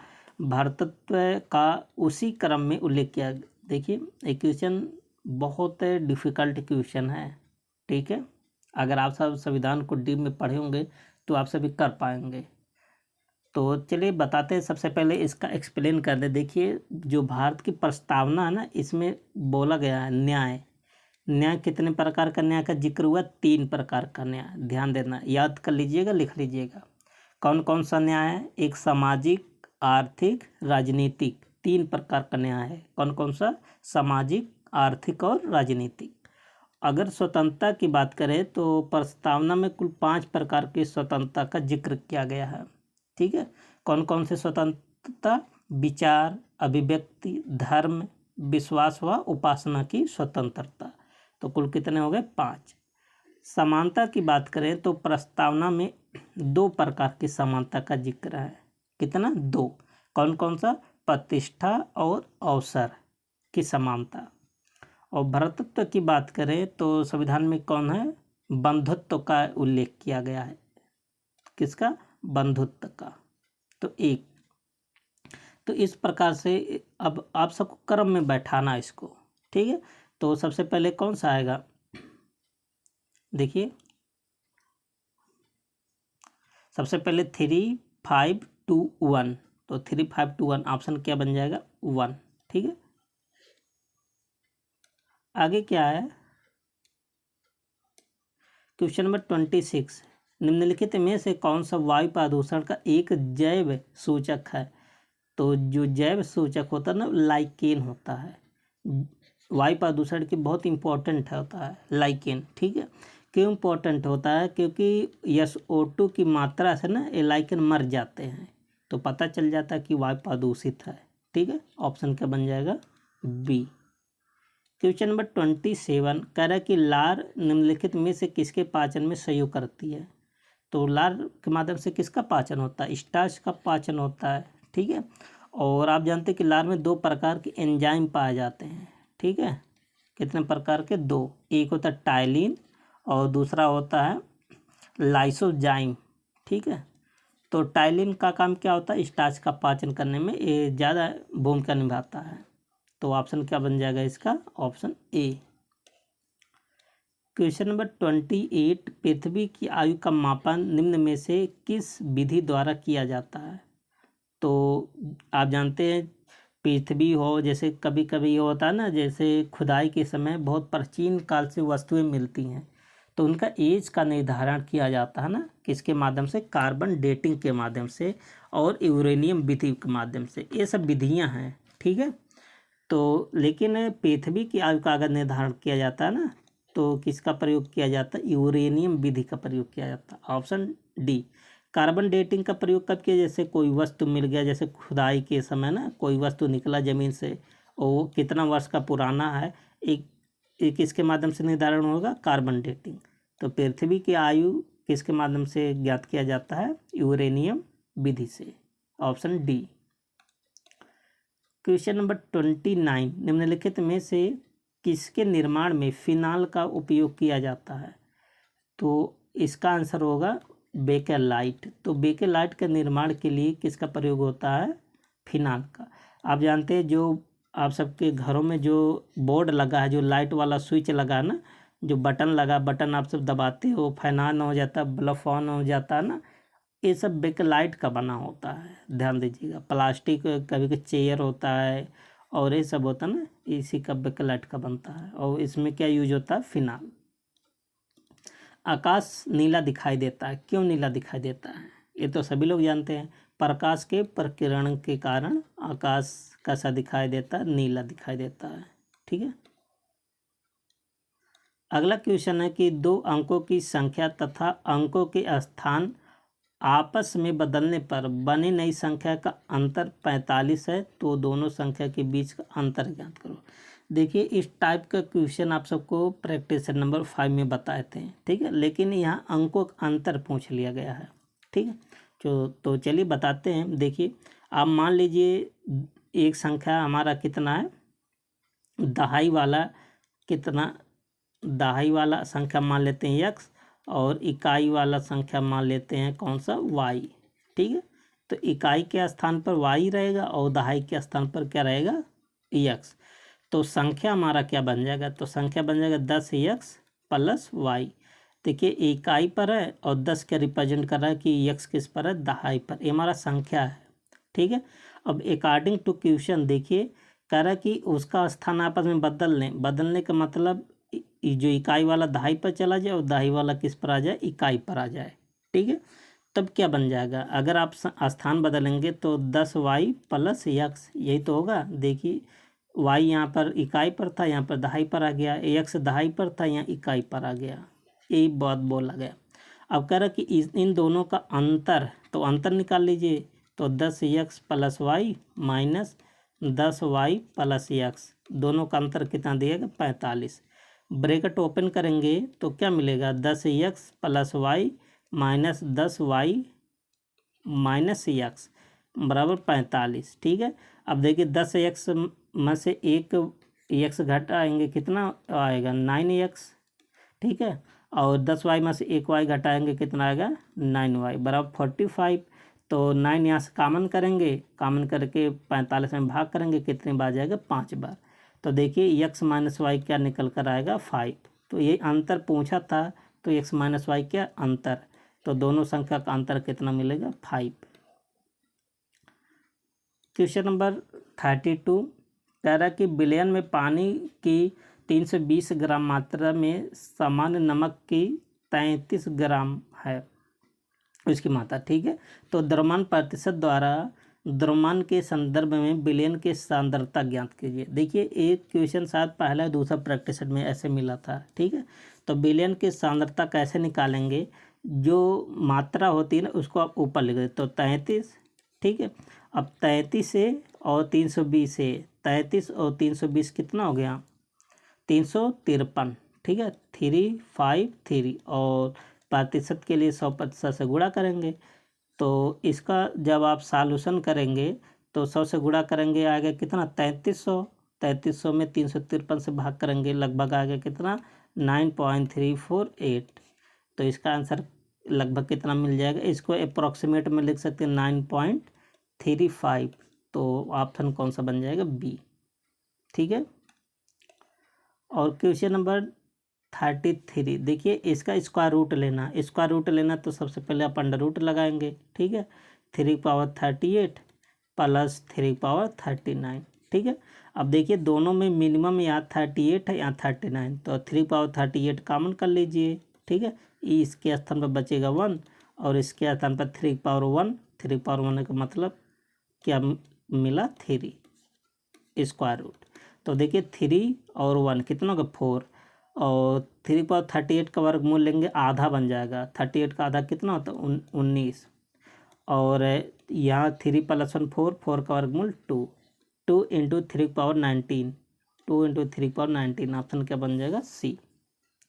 भारतत्व का उसी क्रम में उल्लेख किया। देखिए ये क्वेश्चन बहुत डिफ़िकल्ट क्वेश्चन है, ठीक है। अगर आप सब संविधान को डीप में पढ़े होंगे तो आप सभी कर पाएंगे। तो चलिए बताते हैं, सबसे पहले इसका एक्सप्लेन कर दे। देखिए जो भारत की प्रस्तावना है ना, इसमें बोला गया है न्याय कितने प्रकार का न्याय का जिक्र हुआ, 3 प्रकार का न्याय। ध्यान देना, याद कर लीजिएगा, लिख लीजिएगा कौन कौन सा न्याय है। एक सामाजिक, आर्थिक, राजनीतिक, 3 प्रकार का न्याय है। कौन कौन सा, सामाजिक, आर्थिक और राजनीतिक। अगर स्वतंत्रता की बात करें तो प्रस्तावना में कुल 5 प्रकार की स्वतंत्रता का जिक्र किया गया है, ठीक है। कौन कौन से स्वतंत्रता, विचार, अभिव्यक्ति, धर्म, विश्वास व उपासना की स्वतंत्रता। तो कुल कितने हो गए, 5। समानता की बात करें तो प्रस्तावना में 2 प्रकार की समानता का जिक्र है। कितना, 2। कौन कौन सा, प्रतिष्ठा और अवसर की समानता। और भ्रातृत्व की बात करें तो संविधान में कौन है, बंधुत्व का उल्लेख किया गया है। किसका, बंधुत्व का। तो एक, तो इस प्रकार से अब आप सबको क्रम में बैठाना इसको, ठीक है। तो सबसे पहले कौन सा आएगा, देखिए सबसे पहले 3, 5, 2, 1। तो 3, 5, 2, 1 ऑप्शन क्या बन जाएगा, 1, ठीक है। आगे क्या है, क्वेश्चन नंबर 26, निम्नलिखित में से कौन सा वायु प्रदूषण का एक जैव सूचक है। तो जो जैव सूचक होता है ना, लाइकेन होता है। वायु प्रदूषण की बहुत इंपॉर्टेंट होता है लाइकेन, ठीक है। क्यों इंपॉर्टेंट होता है, क्योंकि SO2 की मात्रा से ना ये लाइकेन मर जाते हैं, तो पता चल जाता है कि वायु प्रदूषित है, ठीक है। ऑप्शन क्या बन जाएगा, बी। क्वेश्चन नंबर 27 कह रहा है कि लार निम्नलिखित में से किसके पाचन में सहयोग करती है। तो लार के माध्यम से किसका पाचन होता है, स्टार्च का पाचन होता है, ठीक है। और आप जानते हैं कि लार में 2 प्रकार के एंजाइम पाए जाते हैं, ठीक है। कितने प्रकार के, 2। एक होता है टाइलिन और दूसरा होता है लाइसोजाइम, ठीक है। तो टाइलिन का काम क्या होता है, स्टार्च का पाचन करने में ये ज़्यादा भूमिका निभाता है। तो ऑप्शन क्या बन जाएगा इसका, ऑप्शन ए। क्वेश्चन नंबर 28, पृथ्वी की आयु का मापन निम्न में से किस विधि द्वारा किया जाता है? तो आप जानते हैं पृथ्वी हो, जैसे कभी कभी ये होता है ना, जैसे खुदाई के समय बहुत प्राचीन काल से वस्तुएं मिलती हैं, तो उनका एज का निर्धारण किया जाता है ना, किसके माध्यम से? कार्बन डेटिंग के माध्यम से और यूरेनियम विधि के माध्यम से। ये सब विधियां हैं, ठीक है। तो लेकिन पृथ्वी की आयु का अगर निर्धारण किया जाता है ना, तो किसका प्रयोग किया जाता है? यूरेनियम विधि का प्रयोग किया जाता है। Option D. कार्बन डेटिंग का प्रयोग कब किया? जैसे कोई वस्तु मिल गया, जैसे खुदाई के समय ना कोई वस्तु निकला ज़मीन से और वो कितना वर्ष का पुराना है, एक इसके माध्यम से निर्धारण होगा, कार्बन डेटिंग। तो पृथ्वी की आयु किसके माध्यम से ज्ञात किया जाता है? यूरेनियम विधि से। Option D. क्वेश्चन नंबर 29, निम्नलिखित में से किसके निर्माण में फिनाल का उपयोग किया जाता है? तो इसका आंसर होगा बेकेलाइट। तो बेकेलाइट के निर्माण के लिए किसका प्रयोग होता है? फिनाल का। आप जानते हैं जो आप सबके घरों में जो बोर्ड लगा है, जो लाइट वाला स्विच लगा है ना, जो बटन लगा, बटन आप सब दबाते हो, फैन ऑन हो जाता है, बल्ब ऑन हो जाता है ना, ये सब बेकेलाइट का बना होता है, ध्यान दीजिएगा। प्लास्टिक कभी कभी चेयर होता है और ये सब होता है ना, इसी का बेकेलाइट का बनता है। और इसमें क्या यूज होता है? फिनाल। आकाश नीला दिखाई देता है, क्यों नीला दिखाई देता है? ये तो सभी लोग जानते हैं, प्रकाश के प्रकीर्णन के कारण आकाश कैसा दिखाई देता है? नीला दिखाई देता है, ठीक है। अगला क्वेश्चन है कि दो अंकों की संख्या तथा अंकों के स्थान आपस में बदलने पर बनी नई संख्या का अंतर 45 है, तो दोनों संख्या के बीच का अंतर ज्ञात करो। देखिए इस टाइप का क्वेश्चन आप सबको प्रैक्टिस नंबर 5 में बताए थे, ठीक है, लेकिन यहाँ अंकों का अंतर पूछ लिया गया है, ठीक है। तो चलिए बताते हैं। देखिए आप मान लीजिए एक संख्या हमारा कितना है? दहाई वाला कितना? दहाई वाला संख्या मान लेते हैं x, और इकाई वाला संख्या मान लेते हैं कौन सा? y, ठीक है। तो इकाई के स्थान पर y रहेगा और दहाई के स्थान पर क्या रहेगा? x। तो संख्या हमारा क्या बन जाएगा? तो संख्या बन जाएगा 10x प्लस y। देखिए इकाई पर है और 10 क्या रिप्रेजेंट कर रहा है कि x किस पर है? दहाई पर। ये हमारा संख्या है, ठीक है। अब अकॉर्डिंग टू क्वेश्चन देखिए कह रहा है कि उसका स्थान आपस में बदलने का मतलब जो इकाई वाला दहाई पर चला जाए और दहाई वाला किस पर आ जाए? इकाई पर आ जाए, ठीक है। तब क्या बन जाएगा? अगर आप स्थान बदलेंगे तो 10y प्लस x, यही तो होगा। देखिए y यहाँ पर इकाई पर था, यहाँ पर दहाई पर आ गया, x दहाई पर था, यहाँ इकाई पर आ गया, यही बात बोला गया। अब कह रहा कि इन दोनों का अंतर, तो अंतर निकाल लीजिए। तो 10x plus Y minus 10y plus x, दोनों का अंतर कितना दिएगा? 45। ब्रैकेट ओपन करेंगे तो क्या मिलेगा? 10x plus Y minus 10y minus x बराबर 45, ठीक है। अब देखिए 10x में से एक x घटाएंगे, कितना आएगा? 9x, ठीक है। और 10y में से एक y घटाएंगे, कितना आएगा? 9y बराबर 45। तो 9 यहाँ से कामन करेंगे, कामन करके 45 में भाग करेंगे, कितने बार जाएगा? 5 बार। तो देखिए x माइनस वाई क्या निकल कर आएगा? 5। तो ये अंतर पूछा था, तो x माइनस वाई क्या? अंतर। तो दोनों संख्या का अंतर कितना मिलेगा? 5। क्वेश्चन नंबर 32 कह रहा है कि विलयन में पानी की 320 ग्राम मात्रा में सामान्य नमक की 33 ग्राम है उसकी मात्रा, ठीक है। तो द्रव्यमान प्रतिशत द्वारा द्रव्यमान के संदर्भ में विलयन की सांद्रता ज्ञात कीजिए। देखिए एक क्वेश्चन शायद पहला दूसरा प्रैक्टिस में ऐसे मिला था, ठीक है। तो विलयन की सांद्रता कैसे निकालेंगे? जो मात्रा होती है ना उसको आप ऊपर लिख दें, तो 33, ठीक है। अब 33 से और 320 से, 33 और 320 कितना हो गया? 353, ठीक है। 353 और प्रतिशत के लिए 100% से गुणा करेंगे। तो इसका जब आप सॉल्यूशन करेंगे तो 100 से गुणा करेंगे आएगा कितना? 3300। 3300 में 353 से भाग करेंगे, लगभग आएगा कितना? 9.348। तो इसका आंसर लगभग कितना मिल जाएगा? इसको अप्रॉक्सीमेट में लिख सकते हैं 9.35। तो ऑप्शन कौन सा बन जाएगा? बी, ठीक है। और क्वेश्चन नंबर 33। देखिए इसका स्क्वायर रूट लेना, स्क्वायर रूट लेना तो सबसे पहले आप अंडर रूट लगाएंगे, ठीक है। 3 × 38 प्लस 3 × 39, ठीक है। अब देखिए दोनों में मिनिमम यहाँ 38 है, यहाँ 39, तो 3 × 38 कॉमन कर लीजिए, ठीक है। इसके स्थान पर बचेगा 1 और इसके स्थान पर 3 × 1, 3 × 1 का मतलब क्या मिला 3 स्क्वायर रूट। तो देखिए 3 और 1 कितना होगा 4, और 3 × 38 का वर्गमूल लेंगे, आधा बन जाएगा। 38 का आधा कितना होता है 19, और यहाँ 3 + 1 4, 4 का वर्गमूल 2, 2 × 3 × 19, 2 × 3 × 19, ऑप्शन क्या बन जाएगा सी,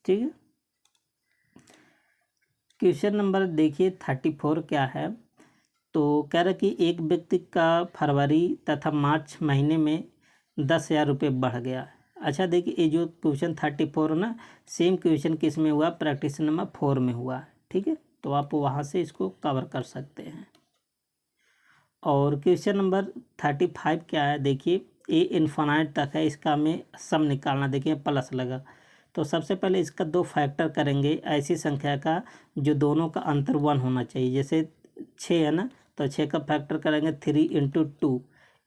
ठीक है। क्वेश्चन नंबर देखिए 34 क्या है। तो कह रहा है कि एक व्यक्ति का फरवरी तथा मार्च महीने में 10,000 रुपये बढ़ गया। अच्छा देखिए ये जो क्वेश्चन 34 ना, सेम क्वेश्चन किस में हुआ, प्रैक्टिस नंबर 4 में हुआ, ठीक है। तो आप वहाँ से इसको कवर कर सकते हैं। और क्वेश्चन नंबर 35 क्या है, देखिए ए इन्फिनाइट तक है, इसका हमें सम निकालना। देखिए प्लस लगा, तो सबसे पहले इसका 2 फैक्टर करेंगे, ऐसी संख्या का जो दोनों का अंतर 1 होना चाहिए। जैसे 6 है ना, तो 6 का फैक्टर करेंगे 3 × 2,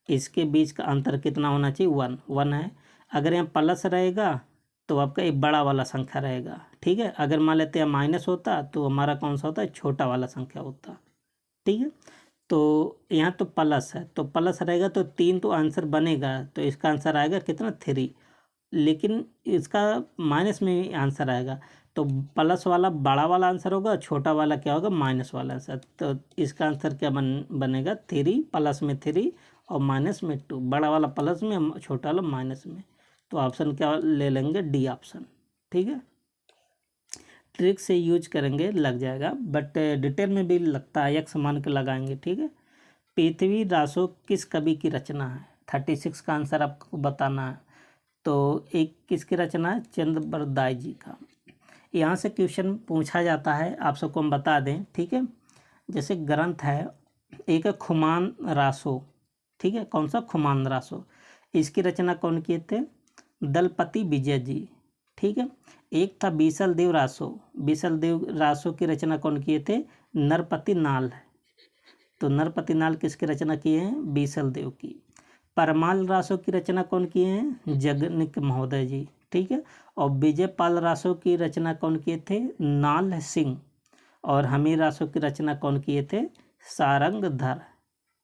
इसके बीच का अंतर कितना होना चाहिए 1, 1 है। अगर यहाँ प्लस रहेगा तो आपका एक बड़ा वाला संख्या रहेगा, ठीक है। अगर मान लेते हैं माइनस होता तो हमारा कौन सा होता है, छोटा वाला संख्या होता, ठीक है। तो यहाँ तो प्लस है, तो प्लस रहेगा तो 3 तो आंसर बनेगा, तो इसका आंसर आएगा कितना 3, लेकिन इसका माइनस में ही आंसर आएगा। तो प्लस वाला बड़ा वाला आंसर होगा, छोटा वाला क्या होगा माइनस वाला आंसर। तो इसका आंसर क्या बनेगा 3, प्लस में 3 और माइनस में 2, बड़ा वाला प्लस में छोटा वाला माइनस में। तो ऑप्शन क्या ले लेंगे डी ऑप्शन, ठीक है। ट्रिक से यूज करेंगे लग जाएगा, बट डिटेल में भी लगता है, एक समान के लगाएंगे, ठीक है। पृथ्वी रासो किस कवि की रचना है, 36 का आंसर आपको बताना है। तो एक किसकी रचना है, चंद्रबरदाई जी का। यहाँ से क्वेश्चन पूछा जाता है, आप सबको हम बता दें, ठीक है। जैसे ग्रंथ है, एक है खुमान रासो, ठीक है। कौन सा खुमान रासो, इसकी रचना कौन किए थे, दलपति विजय जी, ठीक है। एक था बीसल देव रासो, बीसल देव रासो की रचना कौन किए थे, नरपति नाल। तो नरपति नाल किसकी रचना किए हैं, बीसल देव की। परमाल रासो की रचना कौन किए हैं, जगनिक महोदय जी, ठीक है। और विजय पाल रासो की रचना कौन किए थे, नाल सिंह। और हमीर रासो की रचना कौन किए थे, सारंगधर।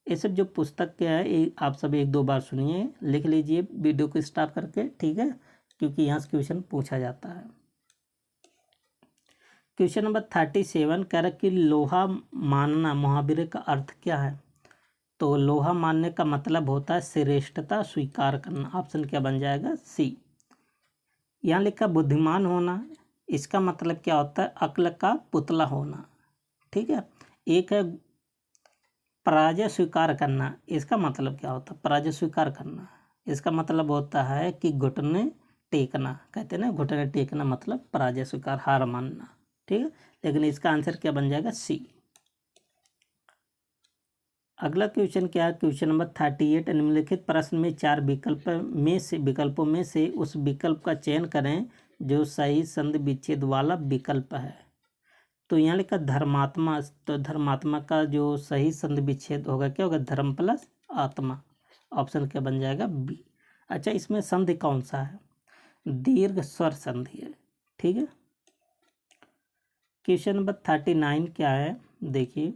ये सब जो पुस्तक के है आप सब 1-2 बार सुनिए, लिख लीजिए वीडियो को स्टॉप करके, ठीक है, क्योंकि यहाँ से क्वेश्चन पूछा जाता है। क्वेश्चन नंबर 37 कह रहा कि लोहा मानना मुहावरे का अर्थ क्या है। तो लोहा मानने का मतलब होता है श्रेष्ठता स्वीकार करना, ऑप्शन क्या बन जाएगा सी। यहाँ लिखा बुद्धिमान होना, इसका मतलब क्या होता है, अक्ल का पुतला होना, ठीक है। एक है पराजय स्वीकार करना, इसका मतलब क्या होता है, पराजय स्वीकार करना, इसका मतलब होता है कि घुटने टेकना, कहते हैं ना घुटने टेकना मतलब पराजय स्वीकार, हार मानना, ठीक है। लेकिन इसका आंसर क्या बन जाएगा सी। अगला क्वेश्चन क्या है, क्वेश्चन नंबर 38, निम्नलिखित प्रश्न में 4 विकल्पों में से उस विकल्प का चयन करें जो सही संधि विच्छेद वाला विकल्प है। तो यहाँ लिखा धर्मात्मा, तो धर्मात्मा का जो सही संधि विच्छेद होगा क्या होगा, धर्म प्लस आत्मा, ऑप्शन क्या बन जाएगा बी। अच्छा इसमें संधि कौन सा है, दीर्घ स्वर संधि है, ठीक है। क्वेश्चन नंबर 39 क्या है, देखिए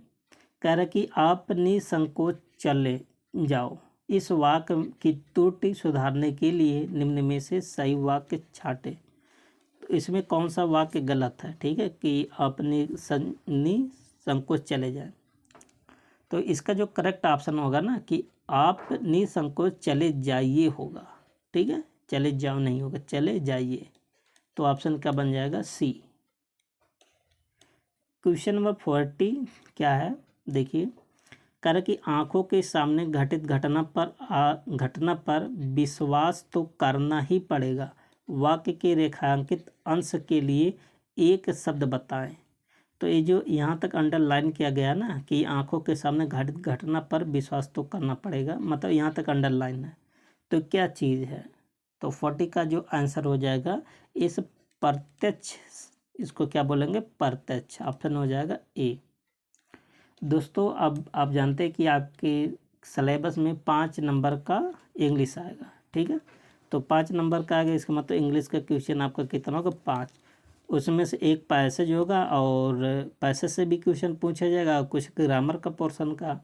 कह रहा कि आप निसंकोच चले जाओ, इस वाक्य की त्रुटि सुधारने के लिए निम्न में से सही वाक्य छांटे। तो इसमें कौन सा वाक्य गलत है, ठीक है, कि आप निसंकोच चले जाए। तो इसका जो करेक्ट ऑप्शन होगा ना कि आप निसंकोच चले जाइए होगा, ठीक है, चले जाओ नहीं होगा, चले जाइए। तो ऑप्शन क्या बन जाएगा सी। क्वेश्चन नंबर 40 क्या है, देखिए कह रहा कि आंखों के सामने घटित घटना पर विश्वास तो करना ही पड़ेगा, वाक्य के रेखांकित अंश के लिए एक शब्द बताएं। तो ये जो यहाँ तक अंडरलाइन किया गया ना कि आंखों के सामने घटित घटना पर विश्वास तो करना पड़ेगा, मतलब यहाँ तक अंडरलाइन है, तो क्या चीज़ है। तो 40 का जो आंसर हो जाएगा, इस प्रत्यक्ष, इसको क्या बोलेंगे, प्रत्यक्ष। ऑप्शन हो जाएगा ए। दोस्तों अब आप जानते हैं कि आपके सिलेबस में 5 नंबर का इंग्लिश आएगा, ठीक है। तो 5 नंबर का आएगा, इसका मतलब इंग्लिश का क्वेश्चन आपका कितना होगा, 5। उसमें से एक पैसेज होगा और पैसेज से भी क्वेश्चन पूछा जाएगा, कुछ ग्रामर का पोर्शन का।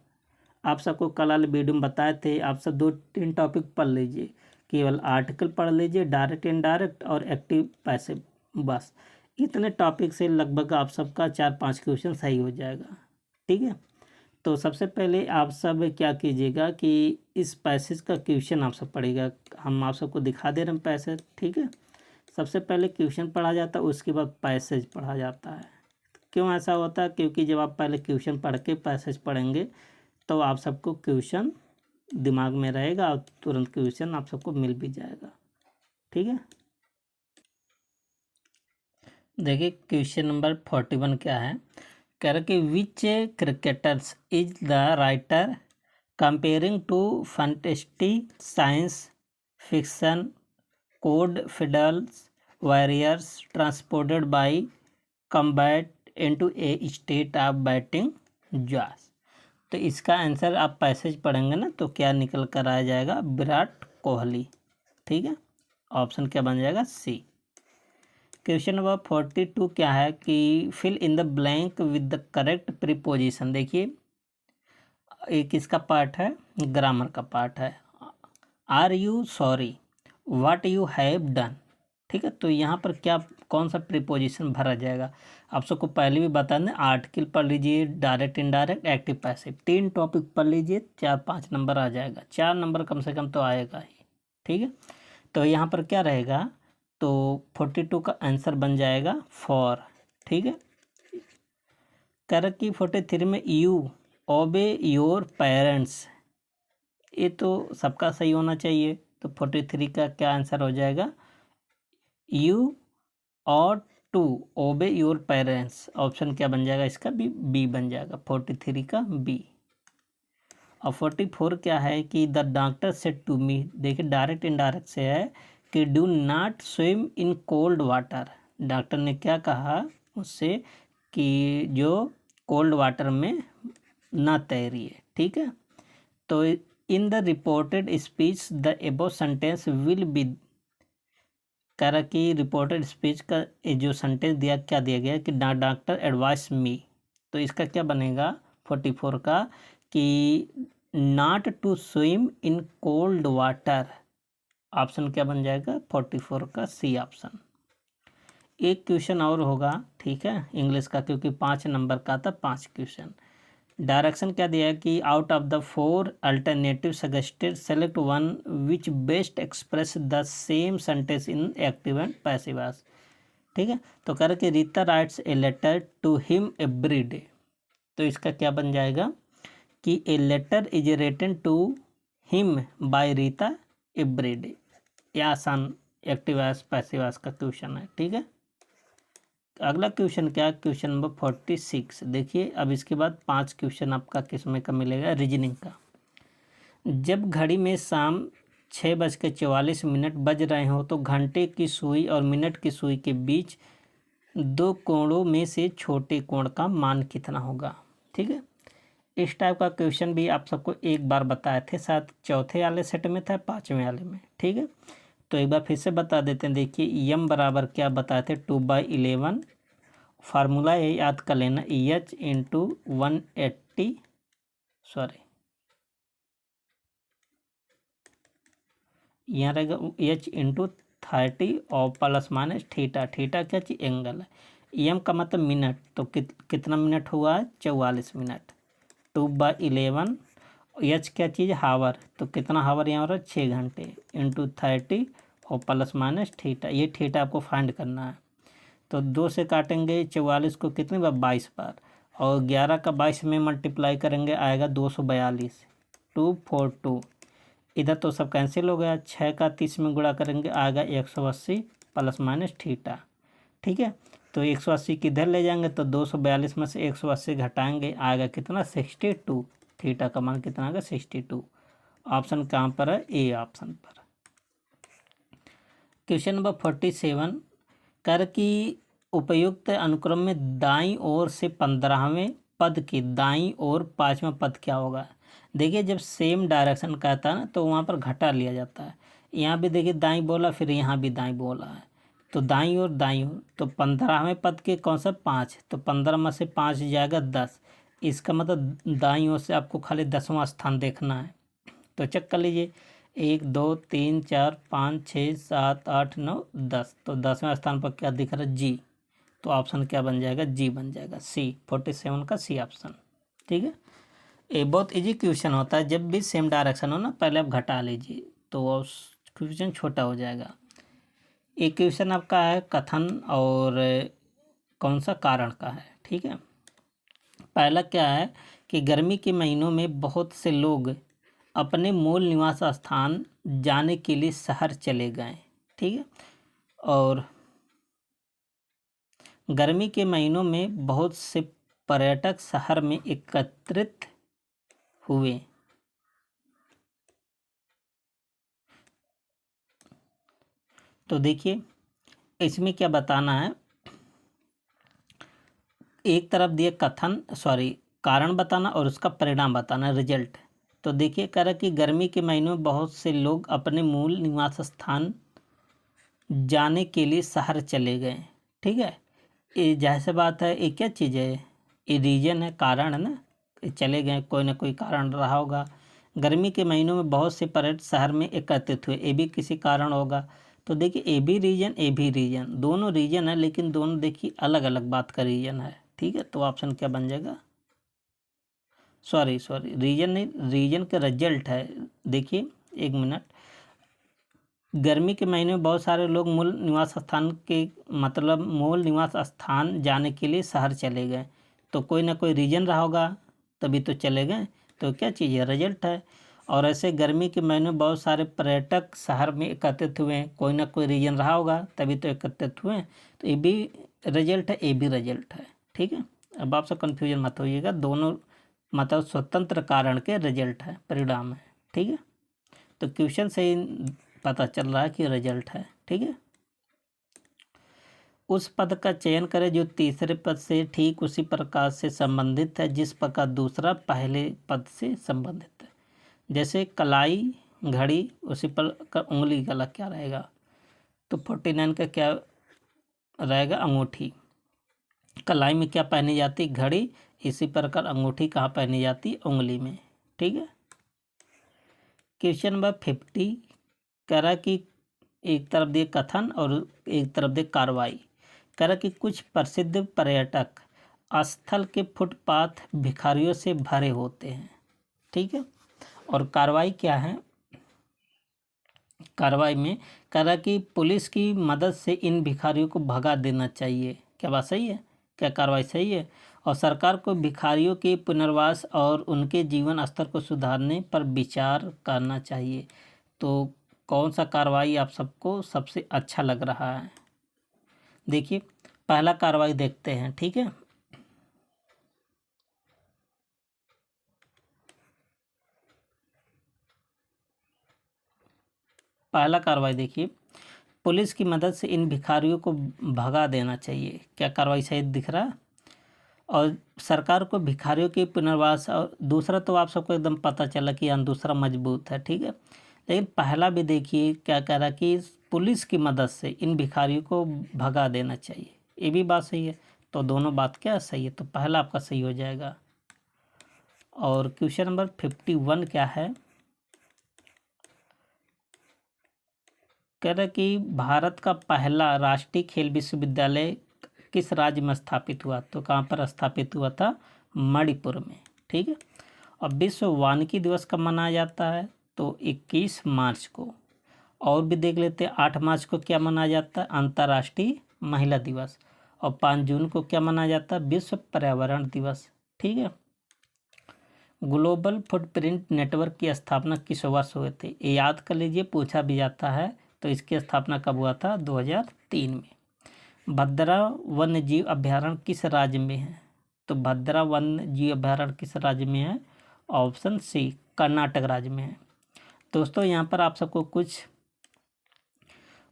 आप सबको कल वाले वीडियो में बताए थे, आप सब 2-3 टॉपिक पढ़ लीजिए, केवल आर्टिकल पढ़ लीजिए, डायरेक्ट इनडायरेक्ट और एक्टिव पैसिव, बस इतने टॉपिक से लगभग आप सबका 4-5 क्वेश्चन सही हो जाएगा, ठीक है। तो सबसे पहले आप सब क्या कीजिएगा कि इस पैसेज का क्वेश्चन आप सब पढ़िएगा, हम आप सबको दिखा दे रहे हैं पैसेज, ठीक है। सबसे पहले क्वेश्चन पढ़ा जाता है, उसके बाद पैसेज पढ़ा जाता है। क्यों ऐसा होता है, क्योंकि जब आप पहले क्वेश्चन पढ़ के पैसेज पढ़ेंगे तो आप सबको क्वेश्चन दिमाग में रहेगा और तुरंत क्वेश्चन आप सबको मिल भी जाएगा, ठीक है। देखिए क्वेश्चन नंबर 41 क्या है, कह रहा कि which cricketers is the writer comparing to fantastic science fiction code fiddles warriors transported by combat into a state of batting jaws. तो इसका आंसर आप पैसेज पढ़ेंगे ना तो क्या निकल कर आ जाएगा, विराट कोहली, ठीक है। ऑप्शन क्या बन जाएगा, सी। क्वेश्चन नंबर 42 क्या है कि fill in the blank with the correct preposition. देखिए एक इसका पार्ट है, ग्रामर का पार्ट है। Are you sorry, what you have done, ठीक है। तो यहाँ पर क्या कौन सा प्रीपोजिशन भरा जाएगा, आप सबको पहले भी बता दें, आर्टिकल पढ़ लीजिए, direct indirect active passive, 3 topic पढ़ लीजिए, 4-5 नंबर आ जाएगा, 4 नंबर कम से कम तो आएगा ही, ठीक है। तो यहाँ पर क्या रहेगा, तो 42 का आंसर बन जाएगा फॉर, ठीक है। कह कि 43 में यू ओबे योर पेरेंट्स, ये तो सबका सही होना चाहिए, तो 43 का क्या आंसर हो जाएगा, यू और to obey your parents. Option क्या बन जाएगा इसका, बी बन जाएगा, 43 का बी। और 44 क्या है कि the doctor said to me, देखिए डायरेक्ट इनडायरेक्ट से है कि do not swim in cold water. Doctor ने क्या कहा उससे कि जो कोल्ड वाटर में ना तैरिए, ठीक है। तो in the reported speech the एबो सेंटेंस विल बी, कह रहा कि रिपोर्टेड स्पीच का जो सेंटेंस दिया, क्या दिया गया कि डॉक्टर एडवाइस मी, तो इसका क्या बनेगा 44 का कि not to swim in cold water. Option क्या बन जाएगा 44 का सी ऑप्शन। एक क्वेश्चन और होगा, ठीक है, इंग्लिश का, क्योंकि 5 नंबर का था, 5 क्वेश्चन। डायरेक्शन क्या दिया है कि out of the 4 alternative suggested select one which best express the same sentence in active and passive voice, ठीक है। तो कह रहे कि Rita writes a letter to him every day, तो इसका क्या बन जाएगा कि a letter is written to him by Rita every day. यह आसान एक्टिव वॉइस पैसिव वॉइस का क्वेश्चन है, ठीक है। अगला क्वेश्चन क्या, क्वेश्चन नंबर 46। देखिए अब इसके बाद 5 क्वेश्चन आपका किसमें का मिलेगा, रीजनिंग का। जब घड़ी में शाम 6:44 बज रहे हो तो घंटे की सुई और मिनट की सुई के बीच 2 कोणों में से छोटे कोण का मान कितना होगा, ठीक है। इस टाइप का क्वेश्चन भी आप सबको एक बार बताए थे, शायद चौथे वाले सेट में था, 5वें वाले में, ठीक है। तो एक बार फिर से बता देते हैं। देखिए यम बराबर क्या बताए थे, 2/11। फार्मूला ये याद कर लेना, एच इंटू 180, सॉरी यहाँ रहेगा एच इंटू 30 और प्लस माइनस थीटा, थीटा क्या चीज एंगल है। एम का मतलब मिनट, तो कितना मिनट हुआ है 44 मिनट। 2/11 एच क्या चीज़ हावर, तो कितना हावर यहाँ हो रहा है 6 घंटे, इंटू 30 और प्लस माइनस थीटा, ये थीटा आपको फाइंड करना है। तो 2 से काटेंगे 44 को कितनी बार 22 बार, और 11 का 22 में मल्टीप्लाई करेंगे आएगा 242, 242। इधर तो सब कैंसिल हो गया, 6 का 30 में गुणा करेंगे आएगा 180 प्लस माइनस थीटा, ठीक है। तो 180 किधर ले जाएंगे तो 242 में से 180 घटाएंगे आएगा कितना 62, थीटा का मान कितना आएगा 62। ऑप्शन कहाँ पर है, ए ऑप्शन पर। Question number 47। कर की उपयुक्त अनुक्रम में दाईं ओर से 15वें पद के दाईं ओर 5वां पद क्या होगा। देखिए जब सेम डायरेक्शन कहता है ना तो वहाँ पर घटा लिया जाता है। यहाँ भी देखिए दाईं बोला, फिर यहाँ भी दाईं बोला है, तो दाईं ओर तो 15वें पद के कौन सा 5, तो 15 में से 5 जाएगा 10। इसका मतलब दाईं ओर से आपको खाली 10वां स्थान देखना है। तो चेक कर लीजिए 1 2 3 4 5 6 7 8 9 10, तो 10वें स्थान पर क्या दिख रहा है जी। तो ऑप्शन क्या बन जाएगा जी बन जाएगा सी, 47 का सी ऑप्शन। ठीक है, ये बहुत इजी क्वेश्चन होता है। जब भी सेम डायरेक्शन हो ना पहले आप घटा लीजिए तो क्वेश्चन छोटा हो जाएगा। एक क्वेश्चन आपका है कथन और कौन सा कारण का है। ठीक है, पहला क्या है कि गर्मी के महीनों में बहुत से लोग अपने मूल निवास स्थान जाने के लिए शहर चले गए। ठीक है, और गर्मी के महीनों में बहुत से पर्यटक शहर में एकत्रित हुए। तो देखिए इसमें क्या बताना है, एक तरफ दिए कथन कारण बताना और उसका परिणाम बताना रिजल्ट। तो देखिए कह रहा कि गर्मी के महीनों में बहुत से लोग अपने मूल निवास स्थान जाने के लिए शहर चले गए। ठीक है, ये जैसे बात है, ये क्या चीज़ है, ये रीजन है, कारण है ना, ये चले गए कोई ना कोई कारण रहा होगा। गर्मी के महीनों में बहुत से पर्यटक शहर में एकत्रित हुए, ये भी किसी कारण होगा। तो देखिए ए भी रीजन दोनों रीजन है, लेकिन दोनों देखिए अलग अलग बात का रीजन है। ठीक है, तो ऑप्शन क्या बन जाएगा, सॉरी रीजन नहीं, रीजन का रिजल्ट है। देखिए एक मिनट, गर्मी के महीने में बहुत सारे लोग मूल निवास स्थान के मतलब मूल निवास स्थान जाने के लिए शहर चले गए, तो कोई ना कोई रीजन रहा होगा तभी तो चले गए। तो क्या चीज़ है, रिजल्ट है। और ऐसे गर्मी के महीने में बहुत सारे पर्यटक शहर में एकत्रित हुए हैं, कोई ना कोई रीजन रहा होगा तभी तो एकत्रित हुए हैं, तो ये भी रिजल्ट है, ये भी रिजल्ट है। ठीक है, अब आपसे कन्फ्यूजन मत होइएगा, दोनों मतलब स्वतंत्र कारण के रिजल्ट है, परिणाम है। ठीक है, तो क्वेश्चन से ही पता चल रहा है कि रिजल्ट है। ठीक है, उस पद का चयन करें जो तीसरे पद से ठीक उसी प्रकार से संबंधित है जिस प्रकार दूसरा पहले पद से संबंधित है। जैसे कलाई घड़ी, उसी पर उंगली गला क्या रहेगा, तो 49 का क्या रहेगा अंगूठी। कलाई में क्या पहनी जाती, घड़ी, इसी प्रकार अंगूठी कहाँ पहनी जाती, उंगली में। ठीक है, क्वेश्चन नंबर 50 कह रहा कि एक तरफ दे कथन और एक तरफ दे कार्रवाई। कह रहा कि कुछ प्रसिद्ध पर्यटक स्थल के फुटपाथ भिखारियों से भरे होते हैं। ठीक है, और कार्रवाई क्या है, कार्रवाई में कह रहा कि पुलिस की मदद से इन भिखारियों को भगा देना चाहिए। क्या बात सही है, क्या कार्रवाई सही है। और सरकार को भिखारियों के पुनर्वास और उनके जीवन स्तर को सुधारने पर विचार करना चाहिए। तो कौन सा कार्रवाई आप सबको सबसे अच्छा लग रहा है। देखिए पहला कार्रवाई देखते हैं। ठीक है, पहला कार्रवाई देखिए, पुलिस की मदद से इन भिखारियों को भगा देना चाहिए। क्या कार्रवाई सही दिख रहा है। और सरकार को भिखारियों के पुनर्वास, और दूसरा तो आप सबको एकदम पता चला कि दूसरा मजबूत है। ठीक है, लेकिन पहला भी देखिए क्या कह रहा कि पुलिस की मदद से इन भिखारियों को भगा देना चाहिए, ये भी बात सही है। तो दोनों बात क्या सही है, तो पहला आपका सही हो जाएगा। और क्वेश्चन नंबर 51 क्या है, कह रहा कि भारत का पहला राष्ट्रीय खेल विश्वविद्यालय किस राज्य में स्थापित हुआ, तो कहाँ पर स्थापित हुआ था, मणिपुर में। ठीक है, और विश्व वानिकी दिवस कब मनाया जाता है, तो 21 मार्च को। और भी देख लेते हैं, 8 मार्च को क्या मनाया जाता है, अंतर्राष्ट्रीय महिला दिवस। और 5 जून को क्या मनाया जाता है, विश्व पर्यावरण दिवस। ठीक है, ग्लोबल फुटप्रिंट नेटवर्क की स्थापना किस वर्ष हुए थे, ये याद कर लीजिए, पूछा भी जाता है। तो इसकी स्थापना कब हुआ था, 2003 में। भद्रा वन्य जीव अभ्यारण्य किस राज्य में है, तो भद्रा वन्य जीव अभ्यारण्य किस राज्य में है, ऑप्शन सी कर्नाटक राज्य में है। दोस्तों यहाँ पर आप सबको कुछ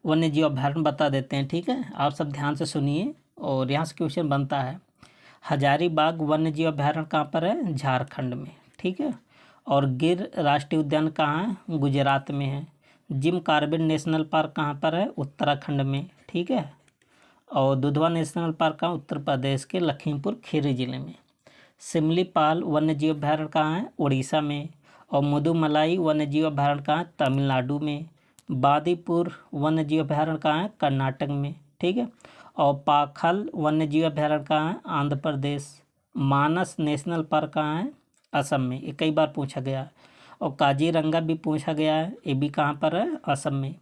वन्य जीव अभ्यारण्य बता देते हैं, ठीक है। आप सब ध्यान से सुनिए और यहाँ से क्वेश्चन बनता है। हजारीबाग वन्य जीव अभ्यारण्य कहाँ पर है? झारखंड में, ठीक है। और गिर राष्ट्रीय उद्यान कहाँ है? गुजरात में है। जिम कार्बेट नेशनल पार्क कहाँ पर है? उत्तराखंड में, ठीक है। और दुधवा नेशनल पार्क कहाँ? उत्तर प्रदेश के लखीमपुर खीरी जिले में। सिमलीपाल वन्य जीव अभ्यारण्य कहाँ है? उड़ीसा में। और मुदुमलाई वन्य जीव अभ्यारण्य कहाँ है? तमिलनाडु में। बांदीपुर वन्य जीव अभ्यारण्य कहाँ है? कर्नाटक में, ठीक है। और पाखल वन्य जीव अभ्यारण्य कहाँ है? आंध्र प्रदेश। मानस नेशनल पार्क कहाँ है? असम में, ये कई बार पूछा गया है। और काजीरंगा भी पूछा गया है, ये भी कहाँ पर है? असम में।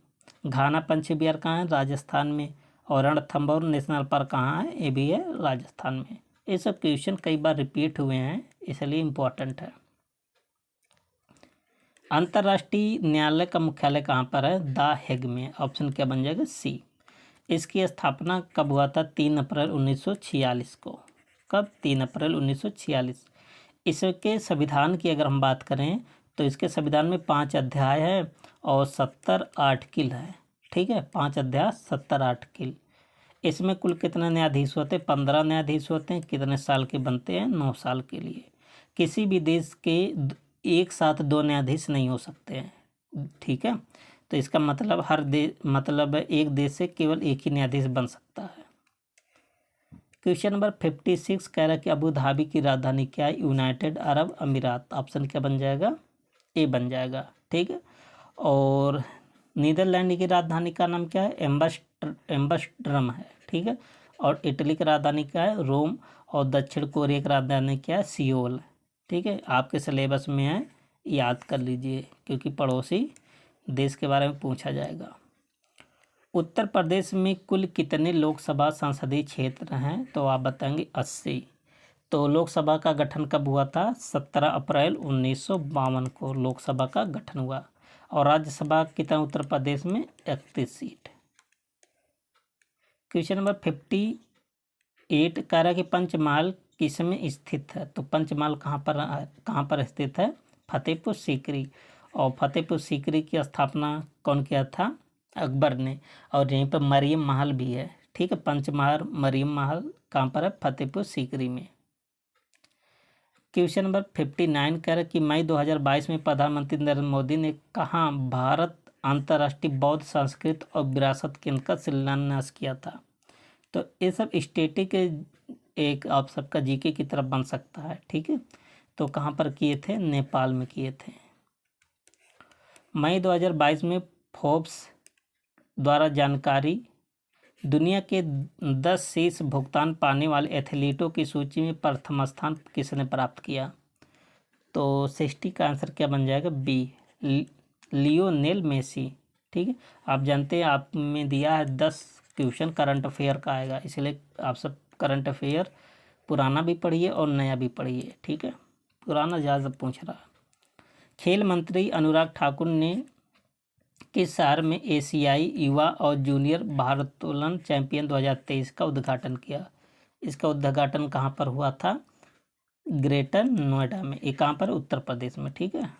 घाना पंछी विहार कहाँ है? राजस्थान में। और रणथंभौर नेशनल पार्क कहाँ है? ये भी है राजस्थान में। ये सब क्वेश्चन कई बार रिपीट हुए हैं, इसलिए इम्पोर्टेंट है। अंतर्राष्ट्रीय न्यायालय का मुख्यालय कहाँ पर है? द हेग में। ऑप्शन क्या बन जाएगा? सी। इसकी स्थापना कब हुआ था? 3 अप्रैल 1946 को। कब? 3 अप्रैल 1946। इसके संविधान की अगर हम बात करें तो इसके संविधान में 5 अध्याय है और 70 आर्टिकल है, ठीक है। 5 अध्याय 70 आर्टिकल। इसमें कुल कितने न्यायाधीश होते हैं? 15 न्यायाधीश होते हैं। कितने साल के बनते हैं? 9 साल के लिए। किसी भी देश के एक साथ 2 न्यायाधीश नहीं हो सकते हैं, ठीक है। तो इसका मतलब मतलब एक देश से केवल एक ही न्यायाधीश बन सकता है। क्वेश्चन नंबर 56 कह रहा है कि अबू धाबी की राजधानी क्या है? यूनाइटेड अरब अमीरात। ऑप्शन क्या बन जाएगा? ए बन जाएगा, ठीक है। और नीदरलैंड की राजधानी का नाम क्या है? एम्बस्टर्डम है, ठीक है। और इटली की राजधानी क्या है? रोम। और दक्षिण कोरिया की राजधानी क्या है? सियोल, ठीक है। आपके सिलेबस में है, याद कर लीजिए, क्योंकि पड़ोसी देश के बारे में पूछा जाएगा। उत्तर प्रदेश में कुल कितने लोकसभा संसदीय क्षेत्र हैं? तो आप बताएंगे 80। तो लोकसभा का गठन कब हुआ था? 17 अप्रैल 1952 को लोकसभा का गठन हुआ। और राज्यसभा कितना उत्तर प्रदेश में? 31 सीट। क्वेश्चन नंबर 58 कह रहा है कि पंचमहल किस में स्थित है? तो पंचमहल कहाँ पर स्थित है? फतेहपुर सीकरी। और फतेहपुर सीकरी की स्थापना कौन किया था? अकबर ने। और यहीं पर मरियम महल भी है, ठीक है। पंचमहल मरियम महल कहाँ पर है? फतेहपुर सीकरी में। क्वेश्चन नंबर 59 कह रहा है कि मई 2022 में प्रधानमंत्री नरेंद्र मोदी ने कहाँ भारत अंतर्राष्ट्रीय बौद्ध संस्कृति और विरासत केंद्र का शिलान्यास किया था? तो ये सब स्टैटिक एक आप सबका जीके की तरफ बन सकता है, ठीक है। तो कहाँ पर किए थे? नेपाल में किए थे। मई 2022 में फोर्ब्स द्वारा जानकारी दुनिया के 10 शीर्ष भुगतान पाने वाले एथलीटों की सूची में प्रथम स्थान किसने प्राप्त किया? तो 60 का आंसर क्या बन जाएगा? बी, लियोनेल मेसी, ठीक है। आप जानते हैं आप में दिया है 10 क्वेश्चन करंट अफेयर का आएगा, इसलिए आप सब करंट अफेयर पुराना भी पढ़िए और नया भी पढ़िए, ठीक है। पुराना ज़्यादा पूछ रहा है। खेल मंत्री अनुराग ठाकुर ने किस शहर में एशियाई युवा और जूनियर भारोत्तोलन चैंपियन 2023 का उद्घाटन किया? इसका उद्घाटन कहाँ पर हुआ था? ग्रेटर नोएडा में। ये कहाँ पर? उत्तर प्रदेश में, ठीक है।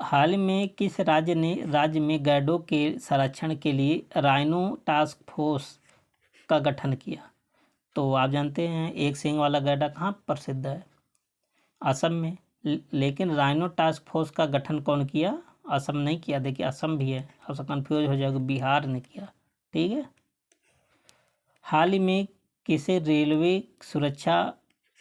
हाल में किस राज्य में गैंडों के संरक्षण के लिए राइनो टास्क फोर्स का गठन किया? तो आप जानते हैं एक सींग वाला गैंडा कहाँ प्रसिद्ध है? असम में। लेकिन राइनो टास्क फोर्स का गठन कौन किया? असम नहीं किया। देखिए असम भी है, आपसे कंफ्यूज हो जाएगा, बिहार ने किया, ठीक है। हाल ही में किसे रेलवे सुरक्षा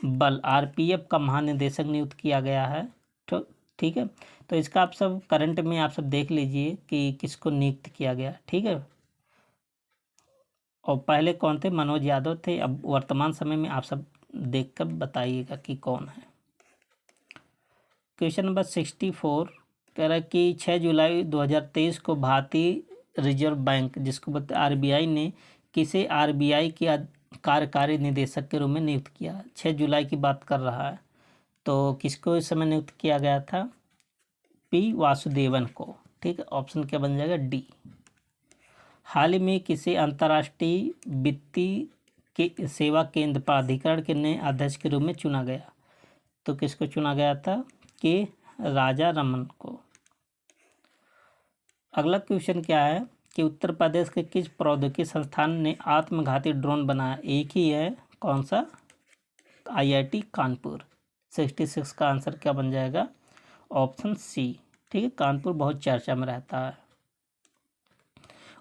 बल आरपीएफ का महानिदेशक नियुक्त किया गया है? तो ठीक है, तो इसका आप सब करंट में आप सब देख लीजिए कि किसको नियुक्त किया गया, ठीक है। और पहले कौन थे? मनोज यादव थे। अब वर्तमान समय में आप सब देख कर बताइएगा कि कौन है। क्वेश्चन नंबर 64 कह रहा है कि 6 जुलाई 2023 को भारतीय रिजर्व बैंक, जिसको बोलते हैं आरबीआई, ने किसे आरबीआई के कार्यकारी निदेशक के रूप में नियुक्त किया? 6 जुलाई की बात कर रहा है, तो किसको इस समय नियुक्त किया गया था? पी वासुदेवन को, ठीक है। ऑप्शन क्या बन जाएगा? डी। हाल ही में किसे अंतर्राष्ट्रीय वित्तीय के सेवा केंद्र प्राधिकरण के नए अध्यक्ष के रूप में चुना गया? तो किसको चुना गया था? के राजा रमन को। अगला क्वेश्चन क्या है कि उत्तर प्रदेश के किस प्रौद्योगिकी संस्थान ने आत्मघाती ड्रोन बनाया? एक ही है, कौन सा? IIT कानपुर। 66 का आंसर क्या बन जाएगा? Option C. ठीक है, कानपुर बहुत चर्चा में रहता है।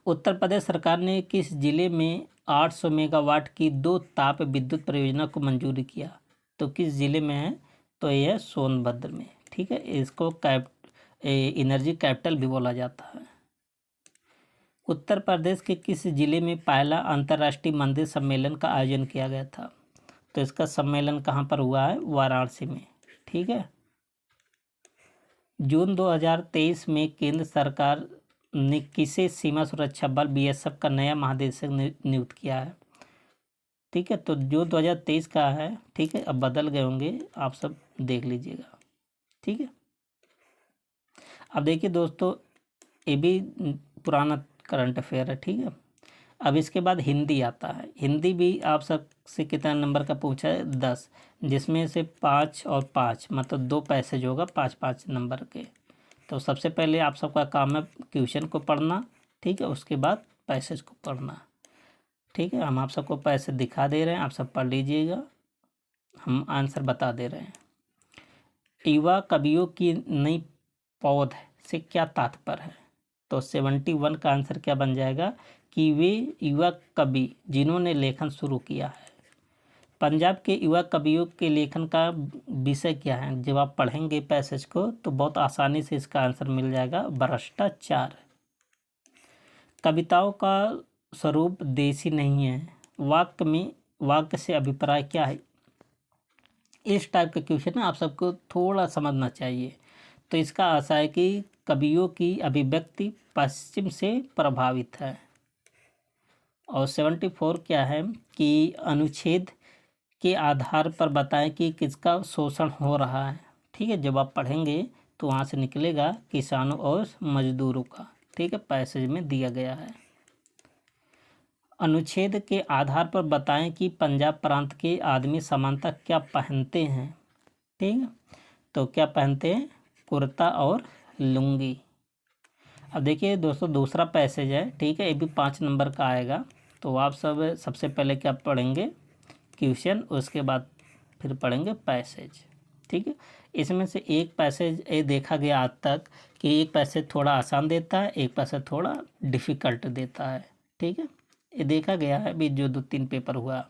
उत्तर प्रदेश सरकार ने किस जिले में 800 मेगावाट की 2 ताप विद्युत परियोजना को मंजूरी किया? तो किस जिले में है? तो यह है सोनभद्र में। ठीक है, इसको एनर्जी कैपिटल भी बोला जाता है। उत्तर प्रदेश के किस जिले में पहला अंतर्राष्ट्रीय मंदिर सम्मेलन का आयोजन किया गया था? तो इसका सम्मेलन कहाँ पर हुआ है? वाराणसी में। ठीक है, जून 2023 में केंद्र सरकार ने किसे सीमा सुरक्षा बल BSF का नया महानिदेशक नियुक्त किया है? ठीक है, तो जो 2023 का है, ठीक है, अब बदल गए होंगे, आप सब देख लीजिएगा। ठीक है, अब देखिए दोस्तों, ये भी पुराना करंट अफेयर है। ठीक है, अब इसके बाद हिंदी आता है। हिंदी भी आप सब से कितना नंबर का पूछा है? 10, जिसमें से 5 और 5 मतलब 2 पैसेज होगा 5-5 नंबर के। तो सबसे पहले आप सबका काम है क्वेश्चन को पढ़ना। ठीक है, उसके बाद पैसेज को पढ़ना। ठीक है, हम आप सबको पैसे दिखा दे रहे हैं, आप सब पढ़ लीजिएगा, हम आंसर बता दे रहे हैं। युवा कवियों की नई पौध से क्या तात्पर्य है? तो 71 का आंसर क्या बन जाएगा कि वे युवा कवि जिन्होंने लेखन शुरू किया है। पंजाब के युवा कवियों के लेखन का विषय क्या है? जब आप पढ़ेंगे पैसेज को तो बहुत आसानी से इसका आंसर मिल जाएगा, भ्रष्टाचार। कविताओं का स्वरूप देशी नहीं है, वाक्य से अभिप्राय क्या है? इस टाइप के क्वेश्चन आप सबको थोड़ा समझना चाहिए। तो इसका आशा है कि कवियों की अभिव्यक्ति पश्चिम से प्रभावित है। और 74 क्या है कि अनुच्छेद के आधार पर बताएं कि किसका शोषण हो रहा है। ठीक है, जब आप पढ़ेंगे तो वहाँ से निकलेगा किसानों और मजदूरों का। ठीक है, पैसेज में दिया गया है। अनुच्छेद के आधार पर बताएं कि पंजाब प्रांत के आदमी सामान्यतः क्या पहनते हैं। ठीक है, तो क्या पहनते हैं? कुर्ता और लुंगी। अब देखिए दोस्तों, दूसरा पैसेज है। ठीक है, ये भी 5 नंबर का आएगा। तो आप सब सबसे पहले क्या पढ़ेंगे? क्वेश्चन, उसके बाद फिर पढ़ेंगे पैसेज। ठीक है, इसमें से एक पैसेज ये देखा गया आज तक कि एक पैसेज थोड़ा आसान देता है, एक पैसेज थोड़ा डिफ़िकल्ट देता है। ठीक है, ये देखा गया है भी, जो 2-3 पेपर हुआ।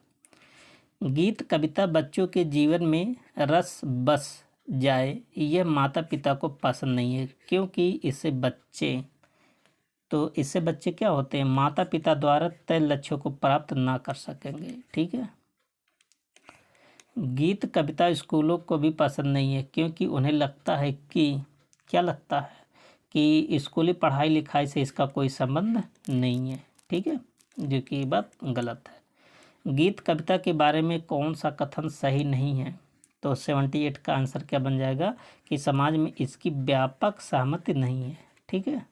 गीत कविता बच्चों के जीवन में रस बस जाए, यह माता पिता को पसंद नहीं है, क्योंकि इससे बच्चे क्या होते हैं? माता पिता द्वारा तय लक्ष्यों को प्राप्त ना कर सकेंगे। ठीक है, गीत कविता स्कूलों को भी पसंद नहीं है, क्योंकि उन्हें लगता है कि क्या लगता है कि स्कूली पढ़ाई लिखाई से इसका कोई संबंध नहीं है। ठीक है, जो कि बात गलत है। गीत कविता के बारे में कौन सा कथन सही नहीं है? तो 78 का आंसर क्या बन जाएगा कि समाज में इसकी व्यापक सहमति नहीं है। ठीक है,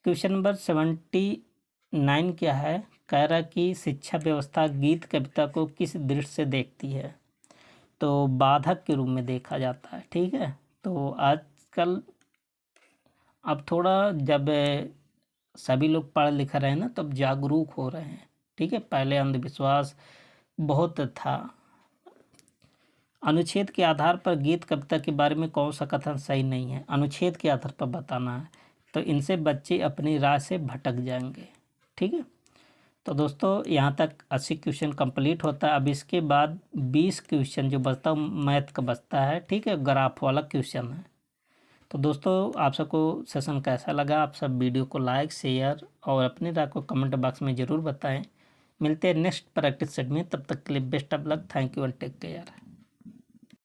क्वेश्चन नंबर 79 क्या है? कह रहा कि शिक्षा व्यवस्था गीत कविता को किस दृष्टि से देखती है? तो बाधक के रूप में देखा जाता है। ठीक है, तो आजकल अब थोड़ा जब सभी लोग पढ़ लिख रहे हैं ना, तब जागरूक हो रहे हैं। ठीक है, पहले अंधविश्वास बहुत था। अनुच्छेद के आधार पर गीत कविता के बारे में कौन सा कथन सही नहीं है? अनुच्छेद के आधार पर बताना है, तो इनसे बच्चे अपनी राह से भटक जाएंगे। ठीक है, तो दोस्तों यहाँ तक 80 क्वेश्चन कंप्लीट होता है। अब इसके बाद 20 क्वेश्चन जो बचता है मैथ का बचता है। ठीक है, ग्राफ वाला क्वेश्चन है। तो दोस्तों आप सबको सेशन कैसा लगा? आप सब वीडियो को लाइक शेयर और अपनी राय को कमेंट बॉक्स में ज़रूर बताएं। मिलते हैं नेक्स्ट प्रैक्टिस सेट में, तब तक के लिए best of luck. Thank you and take care.